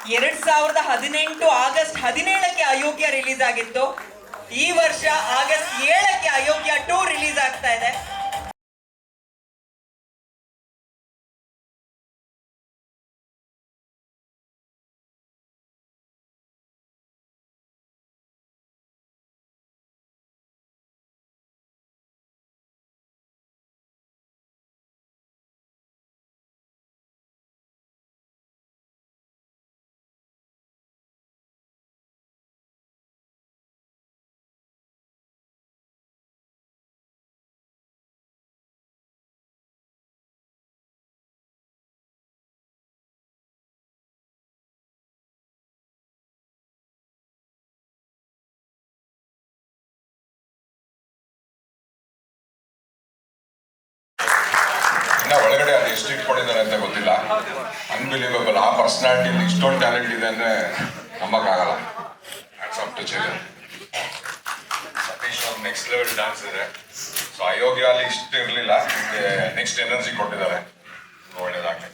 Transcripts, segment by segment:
2018 August 17ಕ್ಕೆ ಅಯೋಗ್ಯ release ಆಗಿತ್ತು. ಈ ವರ್ಷ ಆಗಸ್ಟ್ 7ಕ್ಕೆ ಅಯೋಗ್ಯ 2 ರಿಲೀಸ್ ಆಗ್ತಾ ಇದೆ. ಒಳಗಡೆ ಅದು ಎಷ್ಟು ಇಟ್ಕೊಂಡಿದ್ದಾರೆ ಅಂತ ಗೊತ್ತಿಲ್ಲ. ಅನ್ಬಿಲೀವಬಲ್. ಆ ಪರ್ಸನಾಲಿಟಿಯಲ್ಲಿ ಇಷ್ಟೊಂದು ಟ್ಯಾಲೆಂಟ್ ಇದೆ ಅಂದರೆ ನಂಬಕ್ಕಾಗಲ್ಲ. ಸತೀಶ್ ಅವ್ರ ನೆಕ್ಸ್ಟ್ ಲೆವೆಲ್ ಡ್ಯಾನ್ಸ್ ಇದೆ. ಸೊ ಅಯೋಗ್ಯ ಅಲ್ಲಿ ಇಷ್ಟು ಇರಲಿಲ್ಲ, ನಿಮಗೆ ನೆಕ್ಸ್ಟ್ ಎನರ್ಜಿ ಕೊಟ್ಟಿದ್ದಾರೆ. ಒಳ್ಳೇದಾಗಲಿ.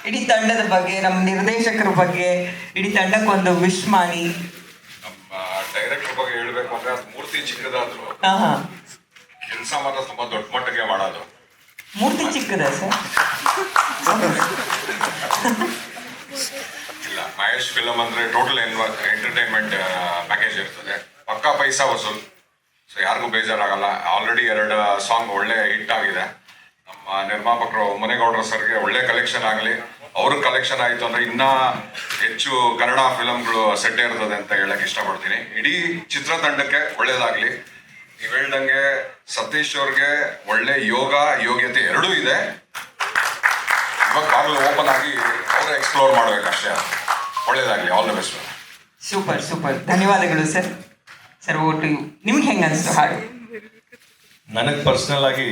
ಇಡೀ ತಂಡದ ಬಗ್ಗೆ, ನಮ್ಮ ನಿರ್ದೇಶಕರ ಬಗ್ಗೆ, ಇಡೀ ತಂಡಕ್ಕೊಂದು ವಿಶ್ ಮಾಡಿ. ನಮ್ಮ ಡೈರೆಕ್ಟರ್ ಬಗ್ಗೆ ಹೇಳ್ಬೇಕು ಅಂದ್ರೆ ಅದು ಮೂರ್ತಿ ಚಿಕ್ಕದಾದ್ರು ಕೆಲಸ ಮಾತ್ರ ತುಂಬಾ ದೊಡ್ಡ ಮಟ್ಟಿಗೆ ಮಾಡೋದು. ಮೂರ್ತಿ ಚಿಕ್ಕದ ಸರ್? ಇಲ್ಲ, ಮಹೇಶ್ ಫಿಲಮ್ ಅಂದ್ರೆ ಟೋಟಲ್ ಎಂಟರ್ಟೈನ್ಮೆಂಟ್ ಪ್ಯಾಕೇಜ್ ಇರ್ತದೆ. ಪಕ್ಕಾ ಪೈಸಾ ವಸೂಲ್. ಸೊ ಯಾರಿಗೂ ಬೇಜಾರಾಗಲ್ಲ. ಆಲ್ರೆಡಿ 2 ಸಾಂಗ್ ಒಳ್ಳೆ ಹಿಟ್ ಆಗಿದೆ. ನಮ್ಮ ನಿರ್ಮಾಪಕರು ಮುನೇಗೌಡರ ಸರ್ಗೆ ಒಳ್ಳೆ ಕಲೆಕ್ಷನ್ ಆಗಲಿ. ಅವ್ರಿಗೆ ಕಲೆಕ್ಷನ್ ಆಯಿತು ಅಂದ್ರೆ ಇನ್ನೂ ಹೆಚ್ಚು ಕನ್ನಡ ಫಿಲಮ್ಗಳು ಸೆಟ್ ಇರ್ತದೆ ಅಂತ ಹೇಳಕ್ ಇಷ್ಟಪಡ್ತೀನಿ. ಇಡೀ ಚಿತ್ರತಂಡಕ್ಕೆ ಒಳ್ಳೇದಾಗ್ಲಿ. ನೀವು ಹೇಳ್ದಂಗೆ ಸತೀಶ್ ಅವ್ರಿಗೆ ಒಳ್ಳೆ ಯೋಗ್ಯತೆ ಎರಡೂ ಇದೆ. ಇವಾಗ ಬಾಗಿಲು ಓಪನ್ ಆಗಿ ಅವರೇ ಎಕ್ಸ್ಪ್ಲೋರ್ ಮಾಡ್ಬೇಕಷ್ಟೇ. ಒಳ್ಳೇದಾಗ್ಲಿ. All the best. Super super. ಧನ್ಯವಾದಗಳು ಸರ್. ಸರ್ ಒಟ್ಟು ನಿಮ್ಗೆ ಹೆಂಗ ಅನಿಸ್ತು ಹಾಡು? ನನಗೆ ಪರ್ಸ್ನಲ್ ಆಗಿ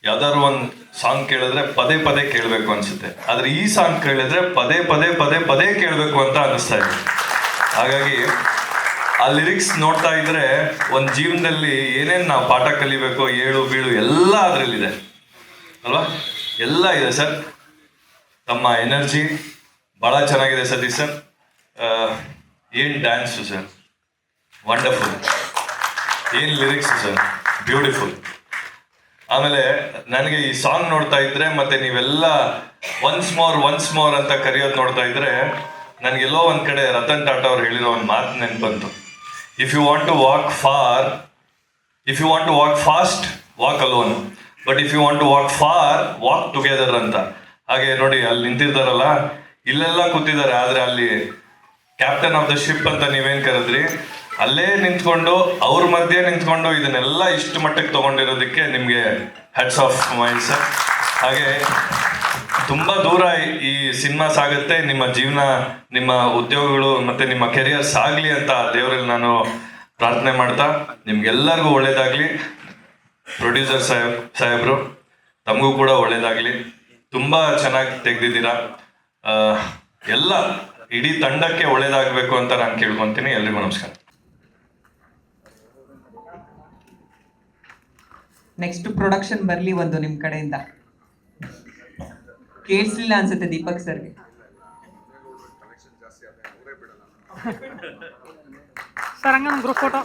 ಯಾವ್ದಾದ್ರು ಒಂದು ಸಾಂಗ್ ಕೇಳಿದ್ರೆ ಪದೇ ಪದೇ ಕೇಳಬೇಕು ಅನ್ಸುತ್ತೆ. ಆದ್ರೆ ಈ ಸಾಂಗ್ ಕೇಳಿದ್ರೆ ಪದೇ ಪದೇ ಪದೇ ಪದೇ ಕೇಳಬೇಕು ಅಂತ ಅನಿಸ್ತಾ ಇದೆ. ಹಾಗಾಗಿ ಆ ಲಿರಿಕ್ಸ್ ನೋಡ್ತಾ ಇದ್ರೆ ಒಂದು ಜೀವನದಲ್ಲಿ ಏನೇನು ನಾವು ಪಾಠ ಕಲಿಬೇಕು, ಏಳು ಬೀಳು ಎಲ್ಲ ಅದರಲ್ಲಿದೆ ಅಲ್ವಾ? ಎಲ್ಲ ಇದೆ ಸರ್. ತಮ್ಮ ಎನರ್ಜಿ ಭಾಳ ಚೆನ್ನಾಗಿದೆ ಸತೀಶ್ ಸರ್. ಏನು ಡ್ಯಾನ್ಸು ಸರ್, ವಂಡರ್ಫುಲ್. ಏನು ಲಿರಿಕ್ಸು ಸರ್, ಬ್ಯೂಟಿಫುಲ್. ಆಮೇಲೆ ನನಗೆ ಈ ಸಾಂಗ್ ನೋಡ್ತಾ ಇದ್ರೆ ಮತ್ತೆ ನೀವೆಲ್ಲ ಒನ್ಸ್ ಮೋರ್ ಅಂತ ಕರೆಯೋದು ನೋಡ್ತಾ ಇದ್ರೆ ನನಗೆಲ್ಲೋ ಒಂದು ಕಡೆ ರತನ್ ಟಾಟಾ ಅವ್ರು ಹೇಳಿರೋ ಒಂದು ಮಾತು ನೆನಪು ಬಂತು. If you want to walk fast walk alone, but if you want to walk far walk together ಅಂತ. ಹಾಗೆ ನೋಡಿ ಅಲ್ಲಿ ನಿಂತಿರ್ತಾರಲ್ಲ, ಇಲ್ಲೆಲ್ಲ ಕೂತಿದ್ದಾರೆ, ಆದರೆ ಅಲ್ಲಿ ಕ್ಯಾಪ್ಟನ್ ಆಫ್ ದ ಶಿಪ್ ಅಂತ ನೀವೇನು ಕರೆದ್ರಿ, ಅಲ್ಲೇ ನಿಂತ್ಕೊಂಡು ಅವ್ರ ಮಧ್ಯೆ ನಿಂತ್ಕೊಂಡು ಇದನ್ನೆಲ್ಲ ಇಷ್ಟು ಮಟ್ಟಕ್ಕೆ ತೊಗೊಂಡಿರೋದಕ್ಕೆ ನಿಮಗೆ ಹ್ಯಾಟ್ಸ್ ಆಫ್ ಮೈಂಡ್ ಸರ್. ಹಾಗೆ ತುಂಬ ದೂರ ಈ ಸಿನಿಮಾ ಸಾಗುತ್ತೆ. ನಿಮ್ಮ ಜೀವನ, ನಿಮ್ಮ ಉದ್ಯೋಗಗಳು ಮತ್ತು ನಿಮ್ಮ ಕೆರಿಯರ್ ಸಾಗಲಿ ಅಂತ ದೇವರಲ್ಲಿ ನಾನು ಪ್ರಾರ್ಥನೆ ಮಾಡ್ತಾ ನಿಮ್ಗೆಲ್ಲರಿಗೂ ಒಳ್ಳೇದಾಗಲಿ. ಪ್ರೊಡ್ಯೂಸರ್ ಸಾಹೇಬರು ತಮಗೂ ಕೂಡ ಒಳ್ಳೇದಾಗಲಿ. ತುಂಬ ಚೆನ್ನಾಗಿ ತೆಗೆದಿದ್ದೀರಾ. ಎಲ್ಲ ಇಡೀ ತಂಡಕ್ಕೆ ಒಳ್ಳೇದಾಗಬೇಕು ಅಂತ ನಾನು ಕೇಳ್ಕೊತೀನಿ. ಎಲ್ರಿಗೂ ನಮಸ್ಕಾರ. ನೆಕ್ಸ್ಟ್ ಪ್ರೊಡಕ್ಷನ್ ಬರಲಿ ಒಂದು ನಿಮ್ಮ ಕಡೆಯಿಂದ. ಕೇಳಿಸ್ಲಿಲ್ಲ ಅನ್ಸುತ್ತೆ ದೀಪಕ್ ಸರ್ಗೆ. ಸರ್ ಹಂಗ ಗ್ರೂಪ್ ಫೋಟೋ.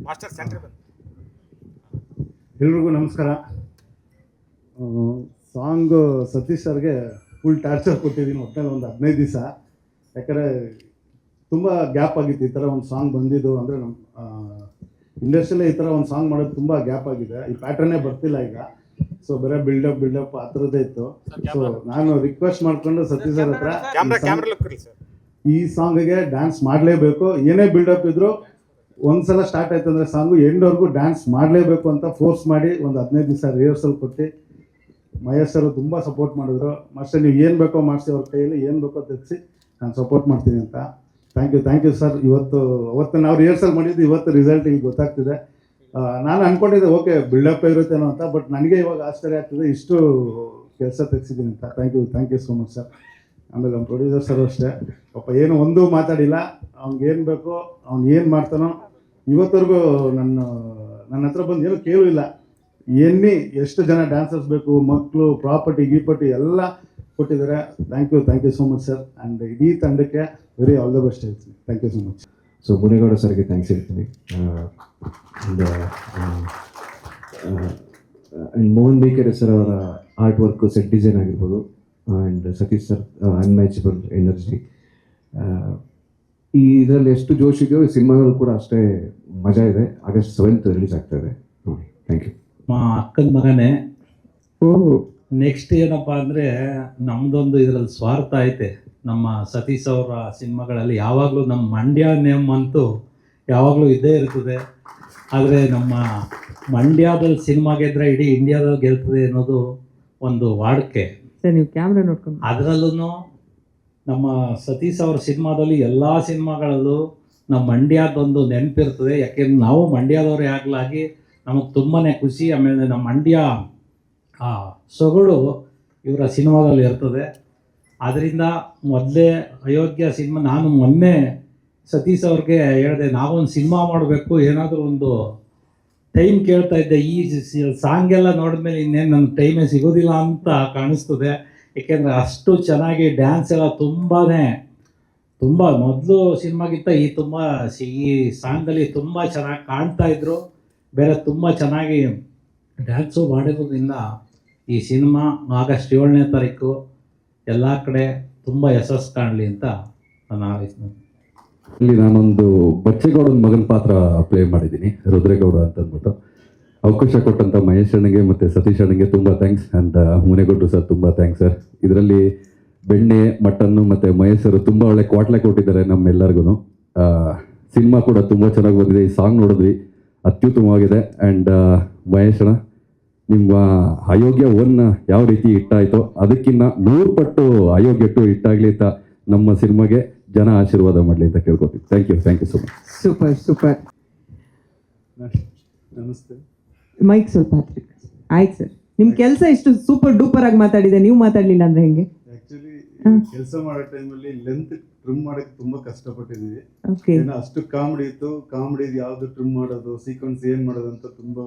Master centre. ಎಲ್ರಿಗೂ ನಮಸ್ಕಾರ. ಸಾಂಗು ಸತೀಶ್ ಸರ್ಗೆ ಫುಲ್ ಟಾರ್ಚರ್ ಕೊಟ್ಟಿದ್ದೀನಿ ಒಟ್ಟಿನಲ್ಲಿ ಒಂದು 15 ದಿವಸ. ಯಾಕಂದರೆ ತುಂಬ ಗ್ಯಾಪ್ ಆಗಿತ್ತು ಈ ಥರ ಒಂದು ಸಾಂಗ್ ಬಂದಿದ್ದು. ಅಂದರೆ ನಮ್ಮ ಇಂಡಸ್ಟ್ರಿಯಲ್ಲೇ ಈ ಥರ ಒಂದು ಸಾಂಗ್ ಮಾಡೋದು ತುಂಬ ಗ್ಯಾಪ್ ಆಗಿದೆ. ಈ ಪ್ಯಾಟ್ರನ್ನೇ ಬರ್ತಿಲ್ಲ ಈಗ. ಸೊ ಬರೀ ಬಿಲ್ಡಪ್ ಆ ಥರದ್ದೇ ಇತ್ತು. ಸೊ ನಾನು ರಿಕ್ವೆಸ್ಟ್ ಮಾಡಿಕೊಂಡು ಸತೀಶ್ ಸರ್ ಹತ್ರ ಈ ಸಾಂಗಿಗೆ ಡ್ಯಾನ್ಸ್ ಮಾಡಲೇಬೇಕು, ಏನೇ ಬಿಲ್ಡಪ್ ಇದ್ದರೂ ಒಂದ್ಸಲ ಸ್ಟಾರ್ಟ್ ಆಯ್ತು ಅಂದರೆ ಸಾಂಗು ಎಂಡ್ವರೆಗೂ ಡ್ಯಾನ್ಸ್ ಮಾಡಲೇಬೇಕು ಅಂತ ಫೋರ್ಸ್ ಮಾಡಿ ಒಂದು 15 ದಿವಸ ರಿಹರ್ಸಲ್ ಕೊಟ್ಟು ಮಹೇಶ್ ಸರ್ ತುಂಬ ಸಪೋರ್ಟ್ ಮಾಡಿದ್ರು. ಮಾಸ್ಟರ್ ನೀವು ಏನು ಬೇಕೋ ಮಾಡಿಸಿ, ಅವ್ರ ಕೈಯಲ್ಲಿ ಏನು ಬೇಕೋ ತೆಗೆಸಿ ನಾನು ಸಪೋರ್ಟ್ ಮಾಡ್ತೀನಿ ಅಂತ. Thank you sir. ಅವತ್ತು ನಾವು ರಿಹರ್ಸಲ್ ಮಾಡಿದ್ದು, ಇವತ್ತು ರಿಸಲ್ಟ್ ಈಗ ಗೊತ್ತಾಗ್ತಿದೆ. ನಾನು ಅಂದ್ಕೊಂಡಿದ್ದೆ ಓಕೆ ಬಿಲ್ಡಪ್ ಇರುತ್ತೇನೋ ಅಂತ, ಬಟ್ ನನಗೆ ಇವಾಗ ಆಶ್ಚರ್ಯ ಆಗ್ತಿದೆ ಇಷ್ಟು ಕೆಲಸ ತೆಗೆಸಿದ್ದೀನಿ ಅಂತ. Thank you so much sir. ಆಮೇಲೆ ನಮ್ಮ ಪ್ರೊಡ್ಯೂಸರ್ ಸರ್ ಅಷ್ಟೇ ಪಾಪ ಏನು ಒಂದೂ ಮಾತಾಡಿಲ್ಲ. ಅವ್ನಿಗೇನು ಬೇಕೋ ಅವ್ನು ಏನು ಮಾಡ್ತಾನೋ ಇವತ್ತವರೆಗೂ ನನ್ನ ಹತ್ರ ಬಂದು ಏನೂ ಕೇಳೂ ಇಲ್ಲ. ಎಷ್ಟು ಜನ ಡ್ಯಾನ್ಸರ್ಸ್ ಬೇಕು, ಮಕ್ಕಳು, ಪ್ರಾಪರ್ಟಿ ಎಲ್ಲ ಕೊಟ್ಟಿದ್ದಾರೆ. Thank you so much sir. And ಇಡೀ ತಂಡಕ್ಕೆ ವೆರಿ ಆಲ್ ದ ಬೆಸ್ಟ್ ಹೇಳ್ತೀನಿ. Thank you so much. So Munegowda ಸರ್ಗೆ ಥ್ಯಾಂಕ್ಸ್ ಹೇಳ್ತೀನಿ. ಆ್ಯಂಡ್ ಮೋಹನ್ ಬೇಕರೆ ಸರ್ ಅವರ ಆರ್ಟ್ ವರ್ಕ್, ಸೆಟ್ ಡಿಸೈನ್ ಆಗಿರ್ಬೋದು, and Satish sir unmatchable energy. ಈ ಇದರಲ್ಲಿ ಎಷ್ಟು ಜೋಶ್ ಇದೆಯೋ ಈ ಸಿನಿಮಾಗಳು ಕೂಡ ಅಷ್ಟೇ ಮಜಾ ಇದೆ. August 7th ರಿಲೀಸ್ ಆಗ್ತಾ ಇದೆ ನೋಡಿ. Thank you. ಅಕ್ಕನ ಮಗನೇ. ನೆಕ್ಸ್ಟ್ ಏನಪ್ಪ ಅಂದರೆ ನಮ್ಮದೊಂದು ಇದರಲ್ಲಿ ಸ್ವಾರ್ಥ ಐತೆ. ನಮ್ಮ ಸತೀಶ್ ಅವರ ಸಿನಿಮಾಗಳಲ್ಲಿ ಯಾವಾಗಲೂ ನಮ್ಮ ಮಂಡ್ಯ ನೇಮ್ ಅಂತೂ ಯಾವಾಗಲೂ ಇದ್ದೇ ಇರ್ತದೆ. ಆದರೆ ನಮ್ಮ ಮಂಡ್ಯದಲ್ಲಿ ಸಿನಿಮಾ ಗೆದ್ದರೆ ಇಡೀ ಇಂಡಿಯಾದಲ್ಲಿ ಗೆಲ್ತದೆ ಅನ್ನೋದು ಒಂದು ವಾಡಿಕೆ. ಸರ್ ನೀವು ಕ್ಯಾಮ್ರಾ ನೋಡ್ಕೊಂಡು. ಅದರಲ್ಲೂ ನಮ್ಮ ಸತೀಶ್ ಅವ್ರ ಸಿನಿಮಾದಲ್ಲಿ ಎಲ್ಲ ಸಿನಿಮಾಗಳಲ್ಲೂ ನಮ್ಮ ಮಂಡ್ಯದೊಂದು ನೆನಪಿರ್ತದೆ. ಯಾಕೆಂದ್ರೆ ನಾವು ಮಂಡ್ಯದವರೇ ಆಗಲಾಗಿ ನಮಗೆ ತುಂಬಾ ಖುಷಿ. ಆಮೇಲೆ ನಮ್ಮ ಮಂಡ್ಯ ಸೊಗಡು ಇವರ ಸಿನಿಮಾದಲ್ಲಿ ಇರ್ತದೆ. ಆದ್ದರಿಂದ ಮೊದಲೇ ಅಯೋಗ್ಯ ಸಿನಿಮಾ ನಾನು ಮೊನ್ನೆ ಸತೀಶ್ ಅವ್ರಿಗೆ ಹೇಳಿದೆ, ನಾವೊಂದು ಸಿನಿಮಾ ಮಾಡಬೇಕು, ಏನಾದರೂ ಒಂದು ಟೈಮ್ ಕೇಳ್ತಾ ಇದ್ದೆ. ಈ ಸಾಂಗ್ ಎಲ್ಲ ನೋಡಿದ್ಮೇಲೆ ಇನ್ನೇನು ನನ್ನ ಟೈಮೇ ಸಿಗೋದಿಲ್ಲ ಅಂತ ಕಾಣಿಸ್ತದೆ. ಏಕೆಂದರೆ ಅಷ್ಟು ಚೆನ್ನಾಗಿ ಡ್ಯಾನ್ಸ್ ಎಲ್ಲ ತುಂಬ ಮೊದಲು ಸಿನಿಮಾಗಿಂತ ಈ ಸಾಂಗಲ್ಲಿ ತುಂಬ ಚೆನ್ನಾಗಿ ಕಾಣ್ತಾ ಇದ್ರು. ಬೇರೆ ತುಂಬ ಚೆನ್ನಾಗಿ ಡ್ಯಾನ್ಸು ಮಾಡಿರೋದ್ರಿಂದ ಈ ಸಿನಿಮಾ August 7ನೇ ತಾರೀಕು ಎಲ್ಲ ಕಡೆ ತುಂಬ ಯಶಸ್ಸು ಕಾಣಲಿ ಅಂತ ನಾನು ಇಲ್ಲಿ ನಾನೊಂದು ಬಚ್ಚೇಗೌಡನ ಮಗನ ಪಾತ್ರ ಪ್ಲೇ ಮಾಡಿದ್ದೀನಿ, ರುದ್ರೇಗೌಡ ಅಂತ ಅಂದ್ಬಿಟ್ಟು. ಅವಕಾಶ ಕೊಟ್ಟಂಥ ಮಹೇಶ್ ಅಣ್ಣಗೆ ಮತ್ತು ಸತೀಶ್ ಅಣ್ಣಗೆ ತುಂಬ ಥ್ಯಾಂಕ್ಸ್. ಆ್ಯಂಡ್ ಮುನೇಗೌಡರು ಸರ್ ತುಂಬ ಥ್ಯಾಂಕ್ಸ್ ಸರ್. ಇದರಲ್ಲಿ ಬೆಣ್ಣೆ, ಮಟನ್ನು ಮತ್ತು ಮಹೇಶ್ ಅವರು ತುಂಬ ಒಳ್ಳೆ ಕ್ವಾಟ್ಲೆ ಕೊಟ್ಟಿದ್ದಾರೆ ನಮ್ಮೆಲ್ಲರಿಗೂ. ಸಿನಿಮಾ ಕೂಡ ತುಂಬ ಚೆನ್ನಾಗಿ ಬಂದಿದೆ. ಈ ಸಾಂಗ್ ನೋಡಿದ್ವಿ, ಅತ್ಯುತ್ತಮವಾಗಿದೆ. ಆ್ಯಂಡ್ ಮಹೇಶ್ ಅಣ್ಣ, ನಿಮ್ಮ ಅಯೋಗ್ಯ 1 ಯಾವ ರೀತಿ ಹಿಟ್ಟಾಯಿತೋ ಅದಕ್ಕಿಂತ 100 ಪಟ್ಟು ಅಯೋಗ್ಯ 2 ಹಿಟ್ಟಾಗಲಿ ಅಂತ ನಮ್ಮ ಸಿನಿಮಾಗೆ ಜನ ಆಶೀರ್ವಾದ ಮಾಡಲಿ ಅಂತ ಕೇಳ್ಕೊತೀವಿ. Thank you so much. Super. ನಮಸ್ತೆ. ಮೈಕ್ ಸ್ವಲ್ಪ ಹತ್ತಿರ. ಆಯ್ತು ಸರ್, ನಿಮ್ಮ ಕೆಲಸ ಎಷ್ಟು ಸೂಪರ್ ಡೂಪರ್ ಆಗಿ ಮಾತಾಡಿದೆ, ನೀವು ಮಾತಾಡಲಿಲ್ಲ ಅಂದ್ರೆ ಹೆಂಗೆ? ಆಕ್ಚುಲಿ ಕೆಲಸ ಮಾಡೋ ಟೈಮಲ್ಲಿ ಲೆಂತ್ ಟ್ರಿಮ್ ಮಾಡಕ್ಕೆ ತುಂಬಾ ಕಷ್ಟಪಟ್ಟಿದ್ದೀವಿ. ಓಕೆ. ಏನೋ ಅಷ್ಟು ಕಾಮಿಡಿ ಇತ್ತು. ಕಾಮಿಡಿ ಯಾವುದು ಟ್ರಿಮ್ ಮಾಡೋದು, ಸೀಕ್ವೆನ್ಸ್ ಏನು ಮಾಡೋದು ಅಂತ ತುಂಬ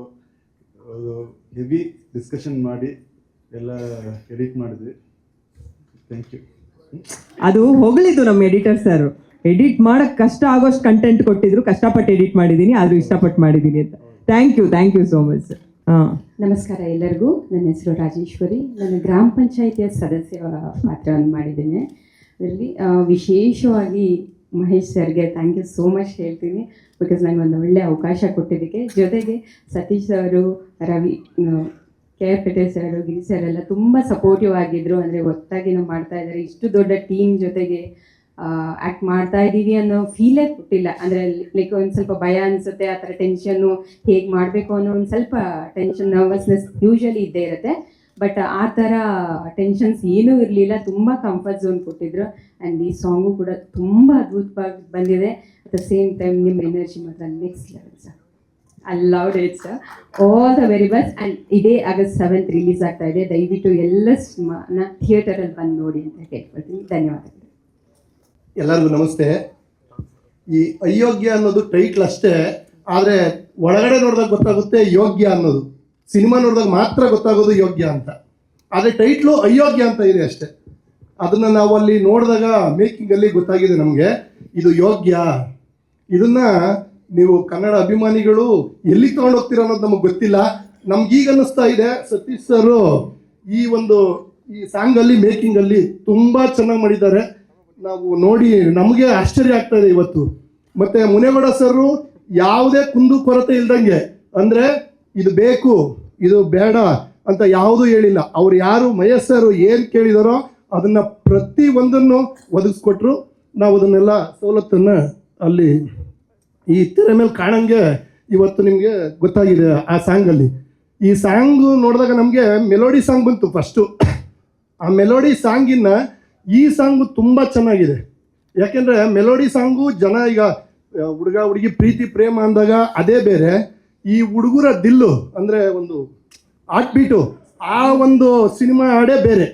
ಹೆವಿ ಡಿಸ್ಕಷನ್ ಮಾಡಿ ಎಲ್ಲ ಎಡಿಟ್ ಮಾಡಿದ್ವಿ. Thank you. ಅದು ಹೊಗಳಿದ್ದು ನಮ್ಮ ಎಡಿಟರ್ ಸರ್. ಎಡಿಟ್ ಮಾಡಕ್ ಕಷ್ಟ ಆಗೋಷ್ಟು ಕಂಟೆಂಟ್ ಕೊಟ್ಟಿದ್ರು, ಕಷ್ಟಪಟ್ಟು ಎಡಿಟ್ ಮಾಡಿದ್ದೀನಿ, ಆದ್ರೂ ಇಷ್ಟಪಟ್ಟು ಮಾಡಿದ್ದೀನಿ ಅಂತ. Thank you so much sir. ನಮಸ್ಕಾರ ಎಲ್ಲರಿಗೂ. ನನ್ನ ಹೆಸರು ರಾಜೇಶ್ವರಿ. ನಾನು ಗ್ರಾಮ ಪಂಚಾಯಿತಿಯ ಸದಸ್ಯ ಪಾತ್ರವನ್ನು ಮಾಡಿದ್ದೇನೆ. ಅದರಲ್ಲಿ ವಿಶೇಷವಾಗಿ ಮಹೇಶ್ ಸರ್ಗೆ ಥ್ಯಾಂಕ್ ಯು ಸೋ ಮಚ್ ಹೇಳ್ತೀನಿ. ಬಿಕಾಸ್ ನನಗೆ ಒಂದು ಒಳ್ಳೆಯ ಅವಕಾಶ ಕೊಟ್ಟಿದ್ದಕ್ಕೆ. ಜೊತೆಗೆ ಸತೀಶ್ ಅವರು, ರವಿ, KR ಸರ್, ಗಿರಿ ಸರ್ ಎಲ್ಲ ತುಂಬ ಸಪೋರ್ಟಿವ್ ಆಗಿದ್ದರು. ಅಂದರೆ ಒತ್ತಾಗಿ ನಾವು ಮಾಡ್ತಾ ಇದ್ದಾರೆ, ಇಷ್ಟು ದೊಡ್ಡ ಟೀಮ್ ಜೊತೆಗೆ ಆ್ಯಕ್ಟ್ ಮಾಡ್ತಾ ಇದ್ದೀವಿ ಅನ್ನೋ ಫೀಲೇ ಕೊಟ್ಟಿಲ್ಲ. ಅಂದರೆ ಲೈಕ್ ಒಂದು ಸ್ವಲ್ಪ ಭಯ ಅನಿಸುತ್ತೆ, ಆ ಥರ ಟೆನ್ಷನ್ನು ಹೇಗೆ ಮಾಡಬೇಕು ಅನ್ನೋ ಒಂದು ಸ್ವಲ್ಪ ಟೆನ್ಷನ್, ನರ್ವಸ್ನೆಸ್ ಯೂಶಲಿ ಇದ್ದೇ ಇರುತ್ತೆ. ಬಟ್ ಆ ಥರ ಟೆನ್ಷನ್ಸ್ ಏನೂ ಇರಲಿಲ್ಲ. ತುಂಬ ಕಂಫರ್ಟ್ ಝೋನ್ ಕೊಟ್ಟಿದ್ರು. ಆ್ಯಂಡ್ ಈ ಸಾಂಗು ಕೂಡ ತುಂಬ ಅದ್ಭುತವಾಗಿ ಬಂದಿದೆ. ಅಟ್ ದ ಸೇಮ್ ಟೈಮ್ ನಿಮ್ಮ ಎನರ್ಜಿ ಮಾತ್ರ next level sir. I loved it sir. All the very best. And ಇದೇ August 7th ರಿಲೀಸ್ ಆಗ್ತಾ ಇದೆ. ದಯವಿಟ್ಟು ಎಲ್ಲ ಸಿನಿಮಾನ ಥಿಯೇಟರಲ್ಲಿ ಬಂದು ನೋಡಿ ಅಂತ ಕೇಳ್ಕೊಳ್ತೀನಿ. ಧನ್ಯವಾದಗಳು. ಎಲ್ಲರಿಗೂ ನಮಸ್ತೆ. ಈ ಅಯೋಗ್ಯ ಅನ್ನೋದು ಟೈಟ್ಲ್ ಅಷ್ಟೇ, ಆದರೆ ಒಳಗಡೆ ನೋಡಿದಾಗ ಗೊತ್ತಾಗುತ್ತೆ ಯೋಗ್ಯ ಅನ್ನೋದು. ಸಿನಿಮಾ ನೋಡಿದಾಗ ಮಾತ್ರ ಗೊತ್ತಾಗೋದು ಯೋಗ್ಯ ಅಂತ. ಆದರೆ ಟೈಟ್ಲು ಅಯೋಗ್ಯ ಅಂತ ಇದೆ ಅಷ್ಟೇ. ಅದನ್ನು ನಾವು ಅಲ್ಲಿ ನೋಡಿದಾಗ ಮೇಕಿಂಗಲ್ಲಿ ಗೊತ್ತಾಗಿದೆ ನಮಗೆ ಇದು ಯೋಗ್ಯ. ಇದನ್ನು ನೀವು ಕನ್ನಡ ಅಭಿಮಾನಿಗಳು ಎಲ್ಲಿಗೆ ತೊಗೊಂಡೋಗ್ತೀರ ಅನ್ನೋದು ನಮಗೆ ಗೊತ್ತಿಲ್ಲ. ನಮ್ಗೀಗ ಅನ್ನಿಸ್ತಾ ಇದೆ ಸತೀಶ್ ಸರ್ ಈ ಸಾಂಗಲ್ಲಿ ಮೇಕಿಂಗಲ್ಲಿ ತುಂಬ ಚೆನ್ನಾಗಿ ಮಾಡಿದ್ದಾರೆ. ನಾವು ನೋಡಿ ನಮಗೆ ಆಶ್ಚರ್ಯ ಆಗ್ತಾ ಇದೆ ಇವತ್ತು. ಮತ್ತು ಮುನೇಗೌಡ ಸರು ಯಾವುದೇ ಕುಂದು ಕೊರತೆ ಇಲ್ದಂಗೆ, ಅಂದರೆ ಇದು ಬೇಕು ಇದು ಬೇಡ ಅಂತ ಯಾವುದೂ ಹೇಳಿಲ್ಲ. ಅವ್ರು ಯಾರು ಮಹೇಶ್ ಸರ್ ಏನು ಕೇಳಿದಾರೋ ಅದನ್ನು ಪ್ರತಿ ಒಂದನ್ನು ಒದಗಿಸ್ಕೊಟ್ರು. ನಾವು ಅದನ್ನೆಲ್ಲ ಸವಲತ್ತನ್ನು ಅಲ್ಲಿ ಈ ತೆರೆ ಮೇಲೆ ಕಾಣಂಗೆ ಇವತ್ತು ನಿಮಗೆ ಗೊತ್ತಾಗಿದೆ. ಆ ಸಾಂಗಲ್ಲಿ ಈ ಸಾಂಗು ನೋಡಿದಾಗ ನಮಗೆ ಮೆಲೋಡಿ ಸಾಂಗ್ ಬಂತು ಫಸ್ಟು. ಆ ಮೆಲೋಡಿ ಸಾಂಗಿನ ಈ ಸಾಂಗು ತುಂಬ ಚೆನ್ನಾಗಿದೆ. ಯಾಕೆಂದರೆ ಮೆಲೋಡಿ ಸಾಂಗು ಜನ ಈಗ ಹುಡುಗ ಹುಡುಗಿ ಪ್ರೀತಿ ಪ್ರೇಮ ಅಂದಾಗ ಅದೇ ಬೇರೆ, ಈ ಹುಡುಗರ ದಿಲ್ಲು ಅಂದರೆ ಒಂದು ಹಾರ್ಟ್ ಬೀಟು, ಆ ಒಂದು ಸಿನಿಮಾ ಹಾಡೇ ಬೇರೆ.